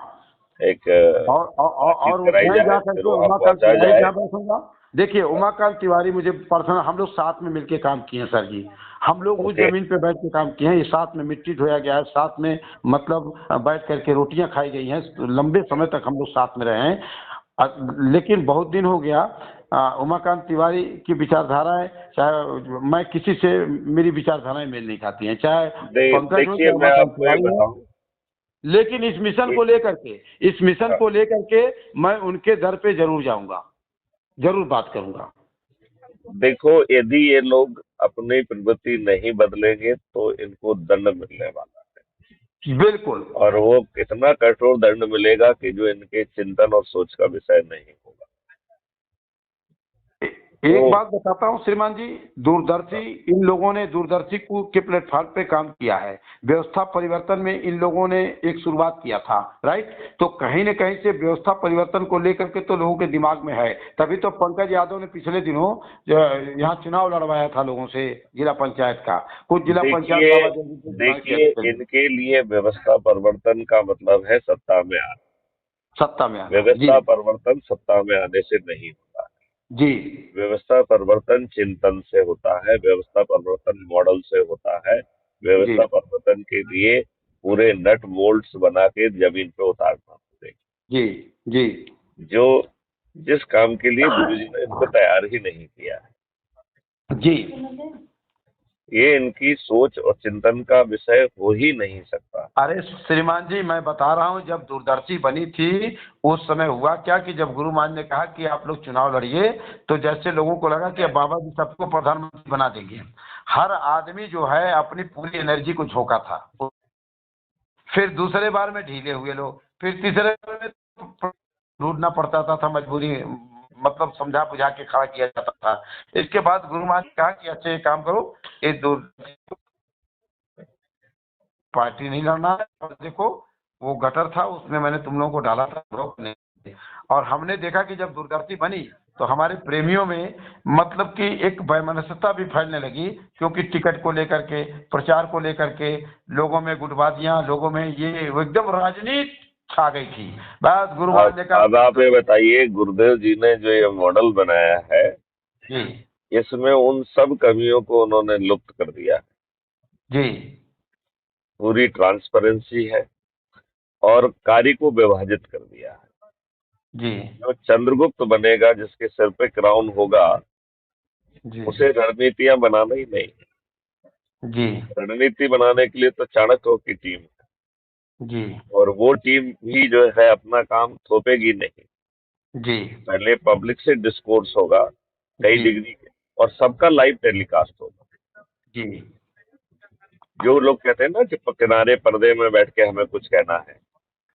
एक बातचीत और कराई मैं जाए, जा फिर करके वहां उमाकांत पहुंचा तिवारी के जाए। यहाँ बैठूंगा। देखिए उमाकांत तिवारी मुझे पर्सनल, हम लोग साथ में मिलके काम किए हैं सर जी। हम लोग उस ओके। जमीन पे बैठ के काम किए हैं, ये साथ में मिट्टी ढोया गया है, साथ में मतलब बैठ करके रोटियां खाई गई हैं, लंबे समय तक हम लोग साथ में रहे हैं। लेकिन बहुत दिन हो गया, उमाकांत तिवारी की विचारधाराएं, चाहे मैं किसी से, मेरी विचारधाराएं मेल नहीं खाती हैं, चाहे पंकज हो देखिए, चाहे मैं उमाकांत आपको ये तिवारी हो। बताऊं, लेकिन इस मिशन को लेकर के, इस मिशन को लेकर के मैं उनके दर पे जरूर जाऊंगा, जरूर बात करूंगा। देखो, यदि ये लोग अपनी प्रवृत्ति नहीं बदलेंगे तो इनको दंड मिलने वाला है, बिल्कुल। और वो इतना कठोर दंड मिलेगा कि जो इनके चिंतन और सोच का विषय नहीं होगा। एक तो बात बताता हूँ श्रीमान जी, दूरदर्शी, इन लोगों ने दूरदर्शी के प्लेटफॉर्म पे काम किया है, व्यवस्था परिवर्तन में इन लोगों ने एक शुरुआत किया था, राइट। तो कहीं न कहीं से व्यवस्था परिवर्तन को लेकर के तो लोगों के दिमाग में है। तभी तो पंकज यादव ने पिछले दिनों यहाँ चुनाव लड़वाया था लोगों से, जिला पंचायत का। कुछ जिला पंचायत देखिए बाबा जल्दी से दिमाग देखिए इनके लिए व्यवस्था परिवर्तन का मतलब है सत्ता में आना। सत्ता में आना। जी व्यवस्था परिवर्तन सत्ता में आने से नहीं होता है। जी व्यवस्था परिवर्तन चिंतन से होता है, व्यवस्था परिवर्तन मॉडल से होता है, जी व्यवस्था परिवर्तन के लिए पूरे नट बोल्ट्स बना के जमीन पे उतारना पड़ेगा, जी जी जो जिस काम के लिए गुरुजी ने इनको तैयार ही नहीं किया है। जी। ये इनकी सोच और चिंतन का विषय हो ही नहीं सकता। अरे श्रीमान जी, मैं बता रहा हूँ, जब दूरदर्शी बनी थी उस समय हुआ क्या कि जब गुरु महाराज ने कहा कि आप लोग चुनाव लड़िए, तो जैसे लोगों को लगा कि अब बाबा जी सबको प्रधानमंत्री बना देंगे, हर आदमी जो है अपनी पूरी एनर्जी को झोंका था। फिर दूसरे बार में ढीले हुए लोग, फिर तीसरे बार में ढूंढना पड़ता था मजबूरी, मतलब समझा बुझा के खड़ा किया जाता था। इसके बाद गुरु महाराज ने कहा कि अच्छा एक काम करो, ये दूर पार्टी नहीं लड़ना है, और देखो वो गटर था उसमें मैंने तुम लोगों को डाला था, ब्लॉक नहीं। और हमने देखा कि जब दूरदर्शी बनी तो हमारे प्रेमियों में मतलब कि एक वैमनस्यता भी फैलने लगी, क्योंकि टिकट को लेकर के, प्रचार को लेकर के लोगों में गुटबाजियां, लोगों में ये वो एकदम राजनीति छा गई थी। बस गुरु महाराज ने अब आप कहा ये बताइए, गुरुदेव जी ने जो ये मॉडल बनाया है, जी इसमें उन सब कमियों को उन्होंने लुप्त कर दिया है। जी पूरी ट्रांसपेरेंसी है, और कार्य को विभाजित कर दिया है। जी जो चंद्रगुप्त बनेगा, जिसके सिर पे क्राउन होगा, जी उसे रणनीतियां बनाना ही नहीं। जी रणनीति बनाने के लिए तो चाणक्य की टीम है, जी और वो टीम भी जो है अपना काम थोपेगी नहीं। जी पहले पब्लिक से डिस्कोर्स होगा कई जी डिग्री के, और सबका लाइव टेलीकास्ट होगा। जी जो लोग कहते हैं ना कि किनारे पर्दे में बैठ के हमें कुछ कहना है,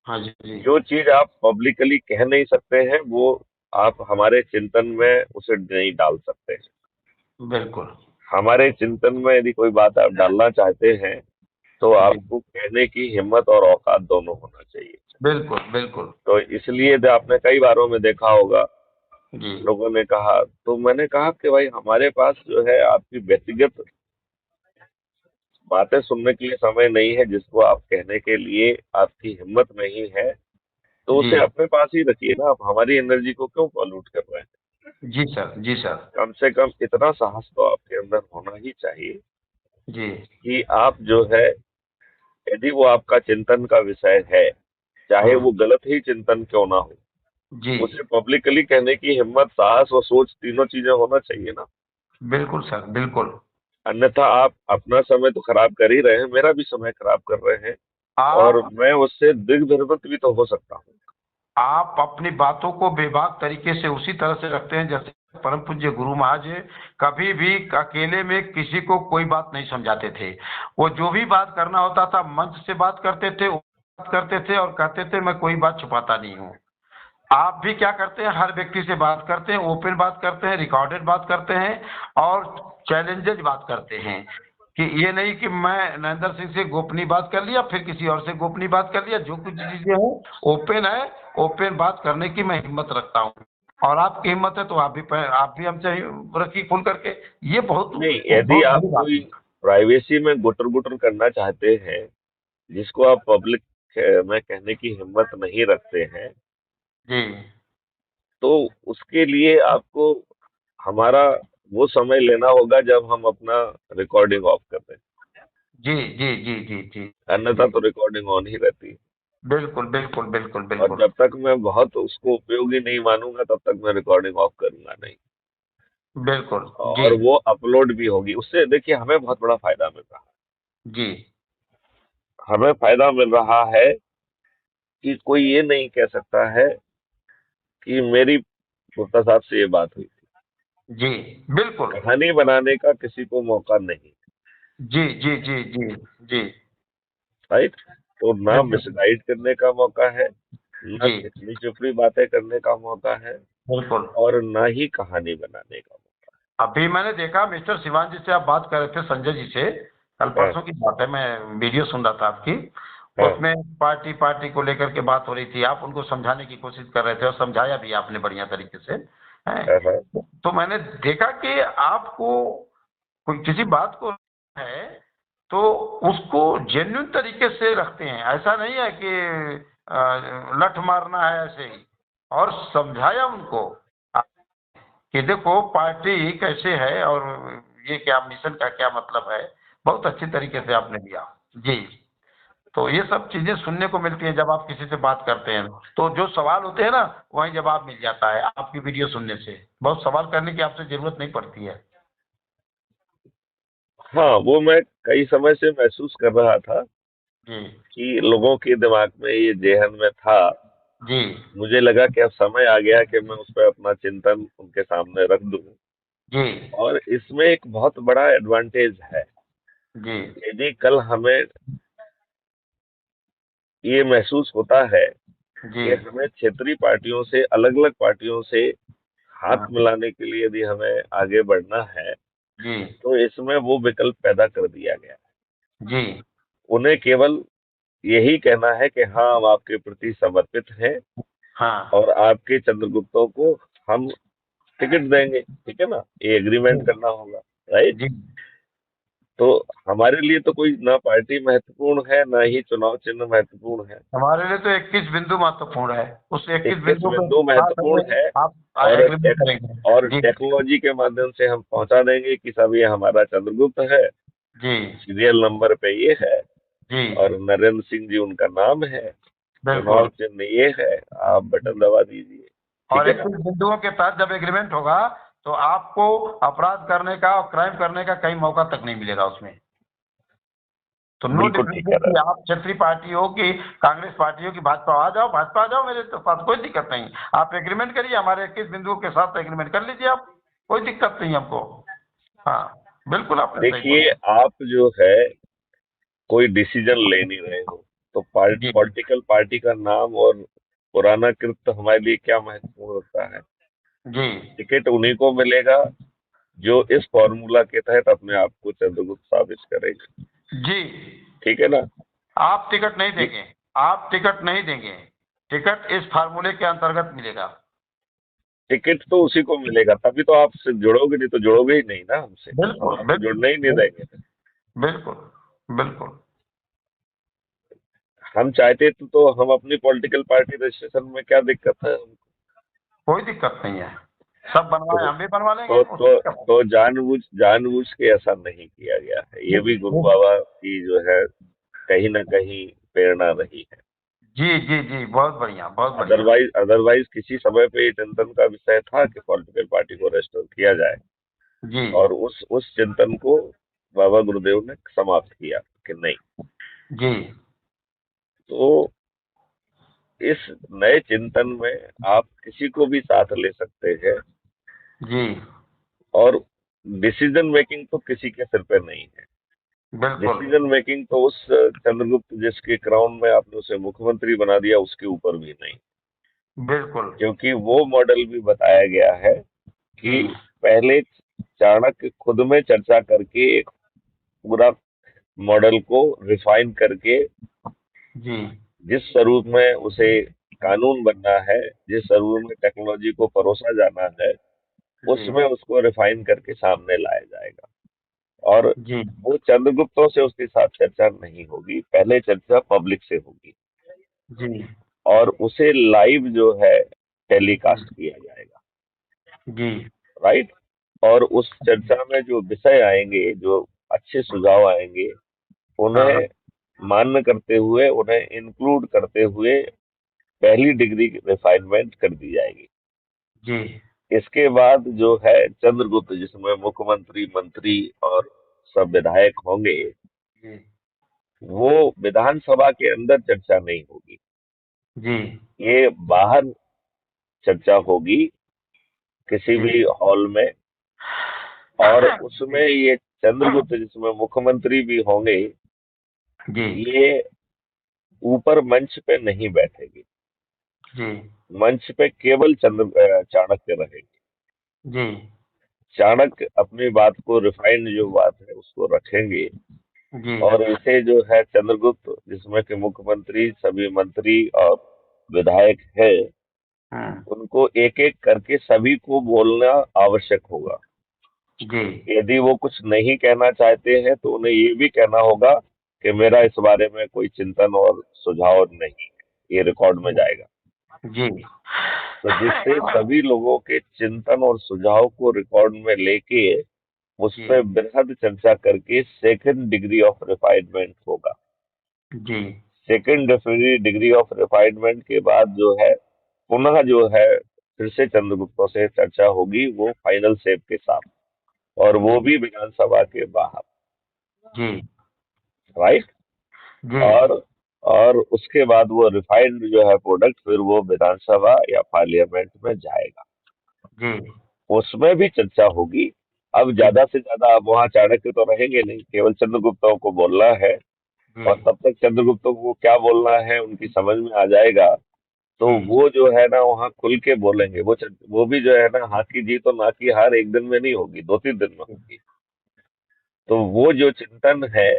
हाँ जी जी जो चीज आप पब्लिकली कह नहीं सकते हैं, वो आप हमारे चिंतन में उसे नहीं डाल सकते हैं। बिल्कुल। हमारे चिंतन में यदि कोई बात आप डालना चाहते हैं, तो जी आपको कहने की हिम्मत और औकात दोनों होना चाहिए। बिल्कुल बिल्कुल। तो इसलिए तो आपने कई बारों में देखा होगा जी लोगों ने कहा। तो मैंने कहा कि भाई हमारे पास जो है आपकी व्यक्तिगत बातें सुनने के लिए समय नहीं है, जिसको आप कहने के लिए आपकी हिम्मत नहीं है, तो जी उसे अपने पास ही रखिए ना। आप हमारी एनर्जी को क्यों पॉल्यूट कर रहे हैं? जी सर, जी सर। कम से कम इतना साहस तो आपके अंदर होना ही चाहिए जी कि आप जो है, यदि वो आपका चिंतन का विषय है, चाहे हाँ वो गलत ही चिंतन क्यों ना हो, जी उसे पब्लिकली कहने की हिम्मत, साहस और सोच, तीनों चीजें होना चाहिए ना। बिल्कुल सर, बिल्कुल। अन्यथा आप अपना समय तो खराब कर ही रहे हैं, मेरा भी समय खराब कर रहे हैं, और आप मैं उससे दिग्भ्रमित भी तो हो सकता हूँ। आप अपनी बातों को बेबाक तरीके से उसी तरह से रखते हैं जैसे परम पूज्य गुरु महाराज कभी भी अकेले में किसी को कोई बात नहीं समझाते थे। वो जो भी बात करना होता था मंच से बात करते थे, बात करते थे और कहते थे मैं कोई बात छुपाता नहीं हूँ। आप भी क्या करते हैं, हर व्यक्ति से बात करते हैं, ओपन बात करते हैं, रिकॉर्डेड बात करते हैं और चैलेंजेज बात करते हैं। कि ये नहीं कि मैं नरेंद्र सिंह से गोपनीय बात कर लिया फिर किसी और से गोपनीय बात कर लिया, जो कुछ चीजें हैं ओपन है, ओपन बात करने की मैं हिम्मत रखता हूँ। और आपकी हिम्मत है तो आप भी हमसे रखिए खुल करके। ये बहुत नहीं, यदि बहुत आप बड़ी बात कोई है। प्राइवेसी में गुटर गुटर करना चाहते हैं, जिसको आप पब्लिक में कहने की हिम्मत नहीं रखते हैं, जी तो उसके लिए आपको हमारा वो समय लेना होगा जब हम अपना रिकॉर्डिंग ऑफ कर दें। जी जी जी जी जी अन्यथा जी तो रिकॉर्डिंग ऑन ही रहती है। बिल्कुल बिल्कुल बिल्कुल और बिल्कुल। जब तक मैं बहुत उसको उपयोगी नहीं मानूंगा, तब तक मैं रिकॉर्डिंग ऑफ करूंगा नहीं। बिल्कुल जी और वो अपलोड भी होगी, उससे देखिए हमें बहुत बड़ा फायदा मिल रहा जी है। हमें फायदा मिल रहा है कि कोई ये नहीं कह सकता है कि मेरी गुप्ता साहब से ये बात हुई थी। जी बिल्कुल। कहानी बनाने का किसी को मौका नहीं। जी जी जी जी जी राइट। तो ना बिल्कुल मिसगाइड करने का मौका है, ना जी चिकनी चुपड़ी बातें करने का मौका है, बिल्कुल। और ना ही कहानी बनाने का अभी मैंने देखा मिस्टर शिवान जी से आप बात कर रहे थे, संजय जी से, कल मौका है। परसों की बात है, मैं वीडियो सुन रहा था आपकी। हाँ उसमें पार्टी पार्टी को लेकर के बात हो रही थी, आप उनको समझाने की कोशिश कर रहे थे और समझाया भी आपने बढ़िया तरीके से। हैं? हाँ हाँ। तो मैंने देखा कि आपको कोई किसी बात को है तो उसको जेन्युइन तरीके से रखते हैं, ऐसा नहीं है कि लठ मारना है ऐसे ही। और समझाया उनको कि देखो पार्टी कैसे है और ये क्या मिशन का क्या मतलब है, बहुत अच्छी तरीके से आपने दिया। जी। तो ये सब चीजें सुनने को मिलती हैं जब आप किसी से बात करते हैं, तो जो सवाल होते हैं ना वहीं जवाब मिल जाता है आपकी वीडियो सुनने से, बहुत सवाल करने की आपसे जरूरत नहीं पड़ती है। हाँ, वो मैं कई समय से महसूस कर रहा था जी कि लोगों के दिमाग में ये जेहन में था। जी मुझे लगा कि अब समय आ गया कि मैं उस पर अपना चिंतन उनके सामने रख दूं। जी और इसमें एक बहुत बड़ा एडवांटेज है। जी यदि कल हमें ये महसूस होता है जी कि हमें क्षेत्रीय पार्टियों से, अलग अलग पार्टियों से हाथ हाँ मिलाने के लिए यदि हमें आगे बढ़ना है, जी तो इसमें वो विकल्प पैदा कर दिया गया। जी उन्हें केवल यही कहना है कि हाँ, हम आपके प्रति समर्पित हैं, हाँ और आपके चंद्रगुप्तों को हम टिकट देंगे। ठीक है ना, ये जी एग्रीमेंट करना होगा। राइट। जी तो हमारे लिए तो कोई ना पार्टी महत्वपूर्ण है, ना ही चुनाव चिन्ह महत्वपूर्ण है। हमारे लिए तो 21 बिंदु महत्वपूर्ण है, उस 21 21 बिंदु पे बिंदु साथ महत्वपूर्ण में है। आप और एग्रीमेंट करेंगे। और जी टेक्नोलॉजी के माध्यम से हम पहुंचा देंगे कि सब ये हमारा चंद्रगुप्त है, जी सीरियल नंबर पे ये है, जी और नरेंद्र सिंह जी उनका नाम है, चुनाव बिल्कुल। चिन्ह ये है, आप बटन दबा दीजिए। ठीक और है ना। 21 बिंदुओं के तहत जब एग्रीमेंट होगा तो आपको अपराध करने का और क्राइम करने का कहीं मौका तक नहीं मिलेगा उसमें। तो नो बिल्कुल ठीक डिफरेंस कह रहे कि हैं। आप क्षेत्रीय पार्टी हो कि कांग्रेस पार्टी हो कि भाजपा, आ जाओ भाजपा आ जाओ, मेरे तो साथ कोई दिक्कत नहीं। आप एग्रीमेंट करिए, हमारे 21 बिंदुओं के साथ एग्रीमेंट कर लीजिए आप, कोई दिक्कत नहीं हमको। हाँ बिल्कुल आपने सही देखिए, बोला। आप जो है कोई डिसीजन ले नहीं रहे हो, तो जी पॉलिटिकल पार्टी का नाम और पुराना कृत्य हमारे लिए क्या महत्वपूर्ण होता है। जी टिकट उन्हीं को मिलेगा जो इस फॉर्मूला के तहत अपने आप को चंद्रगुप्त साबित करेंगे। जी। ठीक है ना। आप टिकट नहीं ये देंगे, आप टिकट नहीं देंगे, टिकट इस फार्मूले के अंतर्गत मिलेगा। टिकट तो उसी को मिलेगा, तभी तो आप से जुड़ोगे, नहीं तो जुड़ोगे ही नहीं ना हमसे, हम बिल्कुल आपको बिल्कुल जुड़ने ही नहीं देंगे। बिल्कुल बिल्कुल। हम चाहते तो हम अपनी पॉलिटिकल पार्टी रजिस्ट्रेशन में क्या दिक्कत है? कोई दिक्कत नहीं है, सब बनवाए, तो हम भी बनवा लेंगे, तो उसमें तो क्या बात तो जानबूझ के ऐसा नहीं किया गया है, है। ये भी गुरु बाबा की जो है कहीं ना कहीं प्रेरणा रही है। जी जी जी, बहुत बढ़िया बहुत बढ़िया। अदरवाइज किसी समय पे ये चिंतन का विषय था कि पॉलिटिकल पार्टी को रजिस्टर किया जाए, जी और उस चिंतन को बाबा गुरुदेव ने समाप्त किया कि नहीं। जी तो इस नए चिंतन में आप किसी को भी साथ ले सकते हैं, जी, और डिसीजन मेकिंग तो किसी के सिर पे नहीं है। बिल्कुल डिसीजन मेकिंग तो उस चंद्रगुप्त जिसके क्राउन में आपने उसे मुख्यमंत्री बना दिया उसके ऊपर भी नहीं, बिल्कुल। क्योंकि वो मॉडल भी बताया गया है जी कि पहले चाणक्य खुद में चर्चा करके एक पूरा मॉडल को रिफाइन करके, जी जिस स्वरूप में उसे कानून बनना है, जिस स्वरूप में टेक्नोलॉजी को परोसा जाना है, जी उसमें उसको रिफाइन करके सामने लाया जाएगा। और जी वो चंद्रगुप्तों से उसके साथ चर्चा नहीं होगी, पहले चर्चा पब्लिक से होगी, जी और उसे लाइव जो है जी टेलीकास्ट किया जाएगा। जी राइट। और उस चर्चा में जो विषय आएंगे, जो अच्छे सुझाव आएंगे, हाँ उन्हें मान्य करते हुए, उन्हें इंक्लूड करते हुए पहली डिग्री रिफाइनमेंट कर दी जाएगी। जी इसके बाद जो है चंद्रगुप्त, जिसमें मुख्यमंत्री, मंत्री और सब विधायक होंगे, जी वो विधानसभा के अंदर चर्चा नहीं होगी, जी ये बाहर चर्चा होगी किसी जी भी हॉल में। और उसमें ये चंद्रगुप्त जिसमें मुख्यमंत्री भी होंगे, जी ये ऊपर मंच पे नहीं बैठेगी, जी मंच पे केवल चाणक्य रहेंगे। जी चाणक्य अपनी बात को, रिफाइंड जो बात है उसको रखेंगे, जी और इसे जो है चंद्रगुप्त, जिसमें कि मुख्यमंत्री, सभी मंत्री और विधायक है, हम्म, उनको एक एक करके सभी को बोलना आवश्यक होगा। जी यदि वो कुछ नहीं कहना चाहते हैं तो उन्हें ये भी कहना होगा कि मेरा इस बारे में कोई चिंतन और सुझाव नहीं है, ये रिकॉर्ड में जाएगा। जी तो जिससे सभी लोगों के चिंतन और सुझाव को रिकॉर्ड में लेके उस जी पर बृहद चर्चा करके सेकंड डिग्री ऑफ रिफाइनमेंट होगा। जी सेकंड डिग्री ऑफ रिफाइनमेंट के बाद जो है पुनः जो है फिर से चंद्रगुप्तों से चर्चा होगी, वो फाइनल शेप के साथ, और वो जी भी विधानसभा के बाहर। जी राइट। जी और और उसके बाद वो रिफाइंड जो है प्रोडक्ट फिर वो विधानसभा या पार्लियामेंट में जाएगा, जी उसमें भी चर्चा होगी। अब जी ज्यादा से ज्यादा, अब वहां चाणक्य तो रहेंगे नहीं, केवल चंद्रगुप्तों को बोलना है, जी और तब तक चंद्रगुप्तों को क्या बोलना है उनकी समझ में आ जाएगा। तो जी वो जो है ना वहाँ खुल के बोलेंगे, वो भी जो है ना, हाँ की जीत और ना की हार एक दिन में नहीं होगी, 2-3 दिन में होगी। तो वो जो चिंतन है,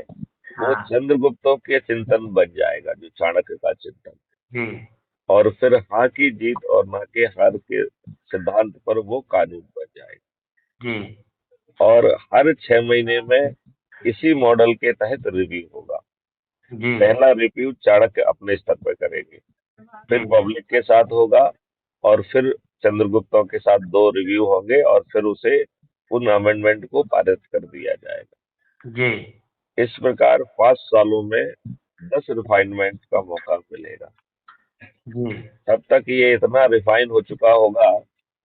वो हाँ चंद्रगुप्तों के चिंतन बन जाएगा, जो चाणक्य का चिंतन। जी और फिर हाँ की जीत और ना के हार के सिद्धांत पर वो कानून बन जाएगा। जी और हर 6 महीने में इसी मॉडल के तहत रिव्यू होगा। जी पहला रिव्यू चाणक्य अपने स्तर पर करेंगे, जी फिर पब्लिक के साथ होगा, और फिर चंद्रगुप्तों के साथ 2 रिव्यू होंगे, और फिर उसे उन अमेंडमेंट को पारित कर दिया जाएगा। जी इस प्रकार 5 सालों में 10 रिफाइनमेंट का मौका मिलेगा। जी तब तक ये इतना रिफाइन हो चुका होगा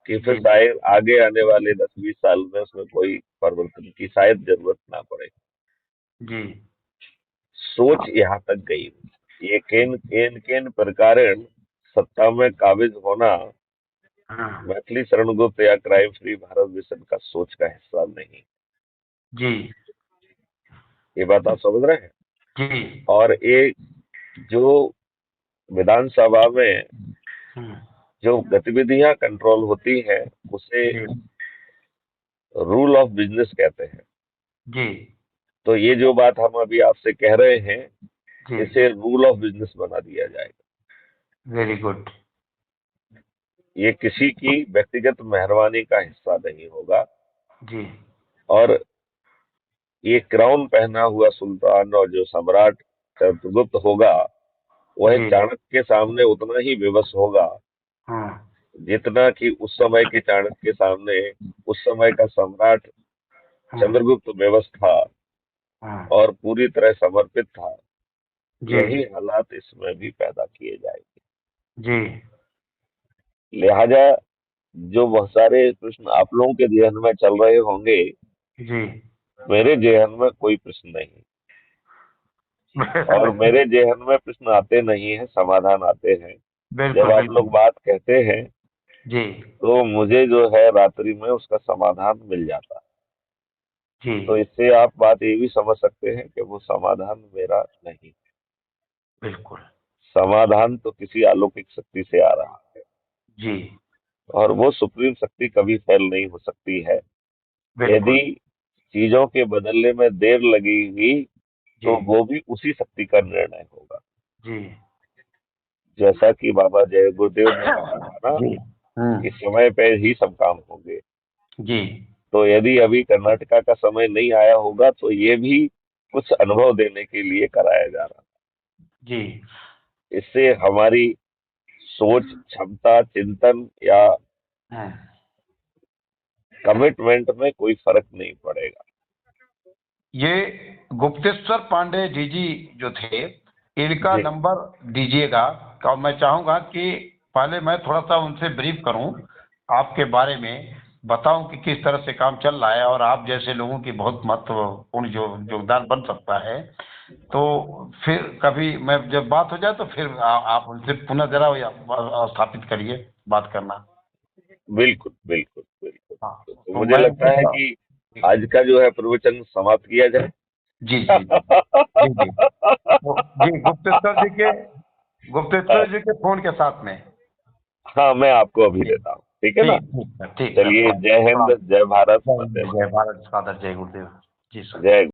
कि फिर जी शायद आगे आने वाले 10-20 साल में उसमें कोई परिवर्तन की शायद जरूरत ना पड़े। जी सोच यहाँ तक गई। ये केन केन केन प्रकारेण सत्ता में काबिज होना हाँ मैथिली शरणगुप्त या क्राइम फ्री भारत मिशन का सोच का हिस्सा नहीं। जी ये बात आप समझ रहे हैं? जी और ये जो विधानसभा में हम्म, जो गतिविधियां कंट्रोल होती हैं, उसे जी रूल ऑफ बिजनेस कहते हैं। जी तो ये जो बात हम अभी आपसे कह रहे हैं, जी इसे रूल ऑफ बिजनेस बना दिया जाएगा। Very good. ये किसी की व्यक्तिगत मेहरबानी का हिस्सा नहीं होगा। जी और ये क्राउन पहना हुआ सुल्तान और जो सम्राट चंद्रगुप्त होगा, वह जी। चाणक्य के सामने उतना ही विवश होगा हाँ जितना कि उस समय के चाणक्य के सामने उस समय का सम्राट हाँ चंद्रगुप्त विवश था हाँ। और पूरी तरह समर्पित था। जी यही हालात इसमें भी पैदा किए जाएंगे। जी लिहाजा जो बहुत सारे प्रश्न आप लोगों के जहन में चल रहे होंगे, जी। मेरे जहन में कोई प्रश्न नहीं। और बिल्कुल मेरे जहन में प्रश्न आते नहीं है, समाधान आते हैं। जब आप बिल्कुल। लोग बात कहते हैं जी तो मुझे जो है रात्रि में उसका समाधान मिल जाता है। जी। तो इससे आप बात ये भी समझ सकते हैं कि वो समाधान मेरा नहीं, बिल्कुल। समाधान तो किसी अलौकिक शक्ति से आ रहा है। जी और वो सुप्रीम शक्ति कभी फेल नहीं हो सकती है। बिल्कुल। यदि चीजों के बदलने में देर लगेगी जी तो वो भी उसी शक्ति का निर्णय होगा। जी। जैसा कि बाबा जय गुरुदेव ने कहा था ना जी। कि समय पे ही सब काम होंगे। जी तो यदि अभी कर्नाटका का समय नहीं आया होगा तो ये भी कुछ अनुभव देने के लिए कराया जा रहा जी। है। इससे हमारी सोच क्षमता चिंतन या हाँ। कमिटमेंट में कोई फर्क नहीं पड़ेगा। ये गुप्तेश्वर पांडे जी जो थे, इनका जी नंबर दीजिएगा। और मैं चाहूंगा कि पहले मैं थोड़ा सा उनसे ब्रीफ करूं, आपके बारे में बताऊं कि किस तरह से काम चल रहा है और आप जैसे लोगों की बहुत महत्वपूर्ण जो योगदान बन सकता है। तो फिर कभी मैं जब बात हो जाए तो फिर आप उनसे पुनः जरा स्थापित करिए बात करना। बिल्कुल बिल्कुल बिल्कुल। हाँ। तो तो मुझे मैं लगता है कि आज का जो है प्रवचन समाप्त किया जाए। जी जी जी जी जी। तो जी गुप्तेश्वर जी के फोन के साथ में। हाँ, मैं आपको अभी ठीक देता हूँ, ठीक है ना। ठीक है ठीक है। चलिए, प्रणाम जय हिंद, प्रणाम। जय भारत, जय वंदे हिंद, मातरम। जय भारत, फादर, जय गुरुदेव। जी सर। जय